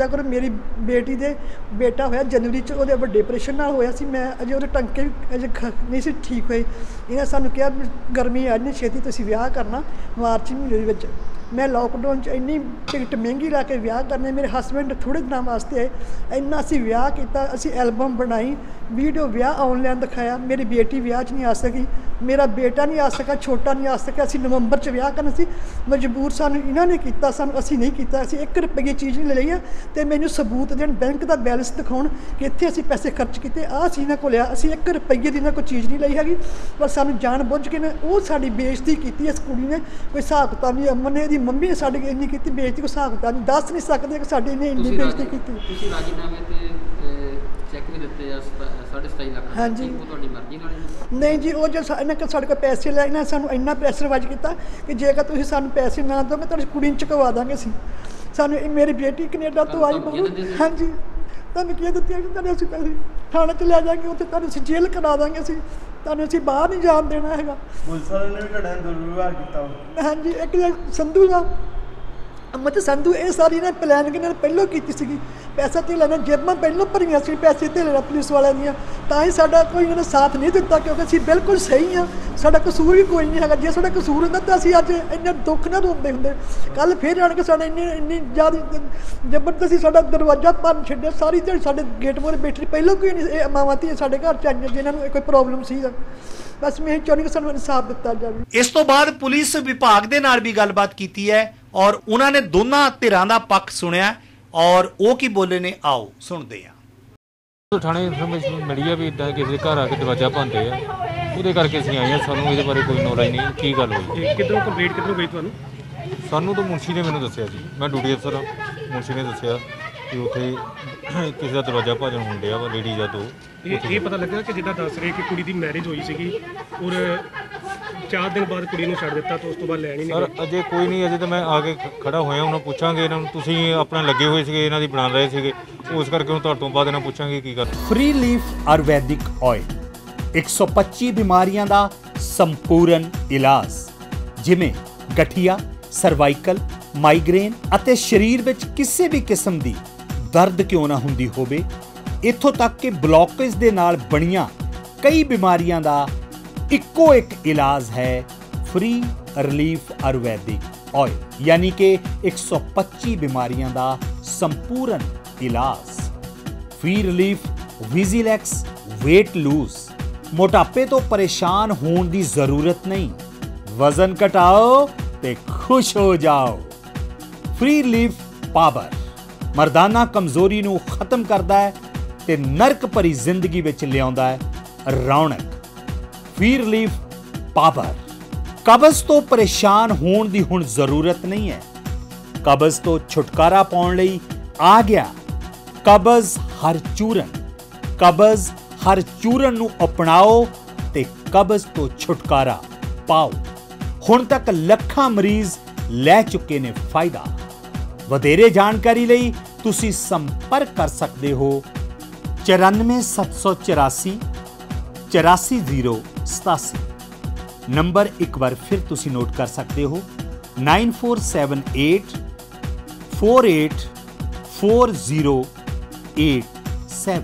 ਕਰੋ ਮੇਰੀ ਬੇਟੀ ਦੇ ਬੇਟਾ ਹੋਇਆ ਜਨਵਰੀ 'ਚ ਉਹਦੇ ਵੱਡੇ ਆਪਰੇਸ਼ਨ ਨਾਲ ਹੋਇਆ ਸੀ ਮੈਂ ਅਜੇ ਉਹਦੇ ਟੰਕੇ ਵੀ ਅਜੇ ਨਹੀਂ ਸੀ ਠੀਕ ਹੋਏ ਇਹਨਾਂ ਸਾਨੂੰ ਕਿਹਾ ਗਰਮੀ ਆ ਨਹੀਂ ਛੇਤੀ ਤੁਸੀਂ ਵਿਆਹ ਕਰਨਾ ਮਾਰਚ ਮਹੀਨੇ ਦੇ ਵਿੱਚ ਮੈਂ ਲੋਕਡਾਊਨ 'ਚ ਇੰਨੀ ਟਿਕਟ ਮਹਿੰਗੀ ਲਾ ਕੇ ਵਿਆਹ ਕਰਨੇ ਮੇਰੇ ਹਸਬੈਂਡ ਥੋੜ੍ਹੇ ਦਿਨਾਂ ਵਾਸਤੇ ਇੰਨਾ ਅਸੀਂ ਵਿਆਹ ਕੀਤਾ ਅਸੀਂ ਐਲਬਮ ਬਣਾਈ ਵੀਡੀਓ ਵਿਆਹ ਆਨਲਾਈਨ ਦਿਖਾਇਆ ਮੇਰੀ ਬੇਟੀ ਵਿਆਹ 'ਚ ਨਹੀਂ ਆ ਸਕੀ मेरा बेटा नहीं आ सका, छोटा नहीं आ सका। ਅਸੀਂ ਨਵੰਬਰ 'ਚ ਵਿਆਹ ਕਰਨਾ ਸੀ, ਮਜਬੂਰ ਸਾਨੂੰ ਇਹਨਾਂ ਨੇ ਕੀਤਾ, ਸਾਨੂੰ ਅਸੀਂ ਨਹੀਂ ਕੀਤਾ। ਅਸੀਂ 1 ਰੁਪਏ ਚੀਜ਼ ਨਹੀਂ ਲਈ ਆ ਤੇ ਮੈਨੂੰ ਸਬੂਤ ਦੇਣ, ਬੈਂਕ ਦਾ ਬੈਲੈਂਸ ਦਿਖਾਉਣ ਕਿ ਇੱਥੇ ਅਸੀਂ ਪੈਸੇ ਖਰਚ ਕੀਤੇ। ਆਹ ਅਸੀਂ ਇਹਨਾਂ ਕੋਲ ਆ, ਅਸੀਂ 1 ਰੁਪਏ ਦੀ ਇਹਨਾਂ ਕੋਈ ਚੀਜ਼ ਨਹੀਂ ਲਈ ਹੈਗੀ, ਪਰ ਸਾਨੂੰ ਜਾਣ ਬੁੱਝ ਕੇ ਨੇ ਉਹ ਸਾਡੀ ਬੇਇੱਜ਼ਤੀ ਕੀਤੀ। ਇਸ ਕੁੜੀ ਨੇ ਕੋਈ ਹਿਸਾਬ ਕਿਤਾਬ ਨਹੀਂ, ਅਮਨ ਨੇ ਇਹਦੀ ਮੰਮੀ ਨੇ ਸਾਡੀ ਇੰਨੀ ਕੀਤੀ ਬੇਇੱਜ਼ਤੀ, ਕੋਈ ਹਿਸਾਬ ਕਿਤਾਬ ਨਹੀਂ, ਦੱਸ ਨਹੀਂ ਸਕਦੇ ਕਿ ਸਾਡੀ ਇਹਨੇ ਇੰਨੀ ਬੇਇੱਜ਼ਤੀ ਕੀਤੀ। ਤੁਸੀਂ ਰਾਜੀਨਾਮੇ ਤੇ ਚੈੱਕ ਵੀ ਦਿੱਤੇ ਆ 27.5 ਲੱਖ ਦਾ। ਹਾਂਜੀ। ਉਹ ਤੁਹਾਡੀ ਮਰਜ਼ੀ ਨਾਲ ਹੀ? ਨਹੀਂ ਜੀ, ਉਹ ਜੋ ਇਹਨਾਂ ਕੋਲ ਸਾਡੇ ਕੋਲ ਪੈਸੇ ਲੈ ਇਹਨਾਂ ਸਾਨੂੰ ਇੰਨਾ ਪ੍ਰੈਸ਼ਰਵਾਈਜ਼ ਕੀਤਾ ਕਿ ਜੇਕਰ ਤੁਸੀਂ ਸਾਨੂੰ ਪੈਸੇ ਨਾ ਦਿਓਗੇ ਤੁਹਾਡੀ ਕੁੜੀ ਨੂੰ ਚੁਕਵਾ ਦਾਂਗੇ ਅਸੀਂ। ਸਾਨੂੰ ਇਹ ਮੇਰੀ ਬੇਟੀ ਕੈਨੇਡਾ ਤੋਂ ਆਈ ਬਾਹਰੋਂ। ਹਾਂਜੀ, ਤੁਹਾਨੂੰ ਕੀ ਦਿੱਤੀ ਕਿ ਤੁਹਾਨੂੰ ਅਸੀਂ ਪੈਸੇ ਥਾਣੇ 'ਚ ਲੈ ਜਾਵਾਂਗੇ, ਉੱਥੇ ਤੁਹਾਨੂੰ ਅਸੀਂ ਜੇਲ੍ਹ ਕਰਾ ਦਾਂਗੇ, ਅਸੀਂ ਤੁਹਾਨੂੰ ਅਸੀਂ ਬਾਹਰ ਨਹੀਂ ਜਾਣ ਦੇਣਾ ਹੈਗਾ। ਪੁਲਿਸ ਵਾਲਿਆਂ ਨੇ ਵੀ ਤੁਹਾਡਾ ਦੁਰਵਿਵਹਾਰ ਕੀਤਾ? ਹਾਂਜੀ, ਇੱਕ ਸੰਧੂ ਦਾ ਮਤ ਸੰਧੂ ਇਹ ਸਾਰੀ ਨਾ ਪਲੈਨਿੰਗ ਇਹਨਾਂ ਨੇ ਪਹਿਲਾਂ ਕੀਤੀ ਸੀਗੀ। ਪੈਸਾ ਤੇ ਲੈਣਾ ਜੇਬਾਂ ਪਹਿਲਾਂ ਭਰੀਆਂ ਸੀ ਪੈਸੇ ਤੇ ਲੈਣਾ ਪੁਲਿਸ ਵਾਲਿਆਂ ਦੀਆਂ, ਤਾਂ ਹੀ ਸਾਡਾ ਕੋਈ ਇਹਨਾਂ ਨੇ ਸਾਥ ਨਹੀਂ ਦਿੱਤਾ, ਕਿਉਂਕਿ ਅਸੀਂ ਬਿਲਕੁਲ ਸਹੀ ਹਾਂ, ਸਾਡਾ ਕਸੂਰ ਵੀ ਕੋਈ ਨਹੀਂ ਹੈਗਾ। ਜੇ ਸਾਡਾ ਕਸੂਰ ਹੁੰਦਾ ਤਾਂ ਅਸੀਂ ਅੱਜ ਇੰਨੇ ਦੁੱਖ ਨਾ ਰੋਂਦੇ ਹੁੰਦੇ। ਕੱਲ੍ਹ ਫਿਰ ਆਣ ਕੇ ਸਾਡੇ ਇੰਨੀ ਜ਼ਿਆਦਾ ਜ਼ਬਰਦਸਤੀ ਸਾਡਾ ਦਰਵਾਜ਼ਾ ਭੰਨ ਛੱਡਿਆ, ਸਾਰੀ ਦਿਹਾੜੀ ਸਾਡੇ ਗੇਟ ਮੂਹਰੇ ਬੈਠੀ। ਪਹਿਲਾਂ ਕੋਈ ਨਹੀਂ, ਇਹ ਮਾਵਾਂ ਧੀਆਂ ਸਾਡੇ ਘਰ 'ਚ ਆਈਆਂ ਜਿਨ੍ਹਾਂ ਨੂੰ ਕੋਈ ਪ੍ਰੋਬਲਮ ਸੀ। ਬਸ ਮੈਂ ਚਾਹੁੰਦੀ ਕਿ ਸਾਨੂੰ ਇਨਸਾਫ ਦਿੱਤਾ ਜਾਵੇ। ਇਸ ਤੋਂ ਬਾਅਦ ਪੁਲਿਸ ਵਿਭਾਗ ਦੇ ਨਾਲ ਵੀ ਗੱਲਬਾਤ ਕੀਤੀ ਹੈ ਔਰ ਉਹਨਾਂ ਨੇ ਦੋਨਾਂ ਧਿਰਾਂ ਦਾ ਪੱਖ ਸੁਣਿਆ ਔਰ ਉਹ ਕੀ ਬੋਲੇ ਨੇ, ਆਓ ਸੁਣਦੇ ਹਾਂ। ਥਾਣੇ ਇਨਫੋਰਮੇਸ਼ਨ ਮਿਲੀ ਆ ਵੀ ਇੱਦਾਂ ਕਿਸੇ ਦੇ ਘਰ ਆ ਕੇ ਦਰਵਾਜ਼ਾ ਭੰਨਦੇ ਆ, ਉਹਦੇ ਕਰਕੇ ਅਸੀਂ ਆਏ ਹਾਂ। ਸਾਨੂੰ ਇਹਦੇ ਬਾਰੇ ਕੋਈ ਨੌਲੇਜ ਨਹੀਂ ਕੀ ਗੱਲ ਹੋਈ। ਕਿੱਧਰੋਂ ਕੰਪਲੀਟ ਕਿੱਧਰੋਂ ਗਈ ਤੁਹਾਨੂੰ? ਸਾਨੂੰ ਤਾਂ ਮੁਨਸ਼ੀ ਨੇ ਮੈਨੂੰ ਦੱਸਿਆ ਜੀ, ਮੈਂ ਡਿਊਟੀ ਅਫਸਰ ਹਾਂ। ਮੁਨਸ਼ੀ ਨੇ ਦੱਸਿਆ ਕਿ ਉੱਥੇ ਕਿਸੇ ਦਾ ਦਰਵਾਜ਼ਾ ਭਾਜਣ ਹੁੰਦਿਆ ਵਾ, ਲੇਡੀਜ਼ ਆ 2। ਇਹ ਪਤਾ ਲੱਗਾ ਕਿ ਜਿੱਦਾਂ ਦੱਸ ਰਹੇ ਕਿ ਕੁੜੀ ਦੀ ਮੈਰਿਜ ਹੋਈ ਸੀਗੀ ਔਰ 4 ਦਿਨ ਬਾਅਦ ਕੁੜੀ ਨੂੰ ਛੱਡ ਦਿੱਤਾ, ਤਾਂ ਉਸ ਤੋਂ ਬਾਅਦ ਲੈਣ ਹੀ ਨਹੀਂ ਸਰ ਅਜੇ ਕੋਈ ਨਹੀਂ, ਅਜੇ ਤਾਂ ਮੈਂ ਆ ਕੇ ਖੜਾ ਹੋਇਆ। ਉਹਨਾਂ ਪੁੱਛਾਂਗੇ ਇਹਨਾਂ ਨੂੰ, ਤੁਸੀਂ ਆਪਣਾ ਲੱਗੇ ਹੋਏ ਸੀਗੇ, ਇਹਨਾਂ ਦੀ ਬਣਾ ਰਹੇ ਸੀਗੇ, ਉਸ ਕਰਕੇ ਹੁਣ ਤੁਹਾਡੇ ਤੋਂ ਬਾਅਦ ਇਹਨਾਂ ਪੁੱਛਾਂਗੇ ਕੀ ਕਰ। ਫ੍ਰੀ ਲੀਫ ਆਯੁਰਵੈਦਿਕ ਆਇਲ 125 ਬਿਮਾਰੀਆਂ ਦਾ ਸੰਪੂਰਨ ਇਲਾਜ, ਜਿਵੇਂ ਗਠੀਆ, ਸਰਵਾਈਕਲ, ਮਾਈਗ੍ਰੇਨ ਅਤੇ ਸਰੀਰ ਵਿੱਚ ਕਿਸੇ ਵੀ ਕਿਸਮ ਦੀ ਦਰਦ ਕਿਉਂ ਨਾ ਹੁੰਦੀ ਹੋਵੇ, ਇੱਥੋਂ ਤੱਕ ਕਿ ਬਲੌਕੇਜ ਦੇ ਨਾਲ ਬਣੀਆਂ ਕਈ ਬਿਮਾਰੀਆਂ ਦਾ ਇੱਕੋ ਇੱਕ ਇਲਾਜ ਹੈ ਫ੍ਰੀ ਰਿਲੀਫ ਆਯੁਰਵੈਦਿਕ ਆਇਲ, ਯਾਨੀ ਕਿ 125 ਬਿਮਾਰੀਆਂ ਦਾ ਸੰਪੂਰਨ ਇਲਾਜ। ਫ੍ਰੀ ਰਿਲੀਫ ਵਿਜ਼ੀਲੈਕਸ weight lose, ਮੋਟਾਪੇ ਤੋਂ ਪਰੇਸ਼ਾਨ ਹੋਣ ਦੀ ਜ਼ਰੂਰਤ ਨਹੀਂ, ਵਜ਼ਨ ਘਟਾਓ ਤੇ ਖੁਸ਼ ਹੋ ਜਾਓ। ਫ੍ਰੀ ਰਿਲੀਫ ਪਾਵਰ ਮਰਦਾਨਾ ਕਮਜ਼ੋਰੀ ਨੂੰ ਖਤਮ ਕਰਦਾ ਹੈ ਤੇ ਨਰਕ ਭਰੀ ਜ਼ਿੰਦਗੀ ਵਿੱਚ ਲਿਆਉਂਦਾ ਹੈ ਰੌਣਕ। ਫ੍ਰੀ ਰਿਲੀਫ ਪਾਵਰ ਕਬਜ਼ ਤੋਂ ਪਰੇਸ਼ਾਨ ਹੋਣ ਦੀ ਹੁਣ ਜ਼ਰੂਰਤ ਨਹੀਂ ਹੈ। ਕਬਜ਼ ਤੋਂ ਛੁਟਕਾਰਾ ਪਾਉਣ ਲਈ ਆ ਗਿਆ ਕਬਜ਼ ਹਰ ਚੂਰਨ। ਕਬਜ਼ ਹਰ ਚੂਰਨ ਨੂੰ ਅਪਣਾਓ ਤੇ ਕਬਜ਼ ਤੋਂ ਛੁਟਕਾਰਾ ਪਾਓ। ਹੁਣ ਤੱਕ ਲੱਖਾਂ ਮਰੀਜ਼ ਲੈ ਚੁੱਕੇ ਨੇ ਫਾਇਦਾ। ਵਧੇਰੇ ਜਾਣਕਾਰੀ ਲਈ ਤੁਸੀਂ ਸੰਪਰਕ ਕਰ ਸਕਦੇ ਹੋ 94784 84087। ਨੰਬਰ ਇੱਕ ਵਾਰ ਫਿਰ ਤੁਸੀਂ ਨੋਟ ਕਰ ਸਕਦੇ ਹੋ 9478 484087।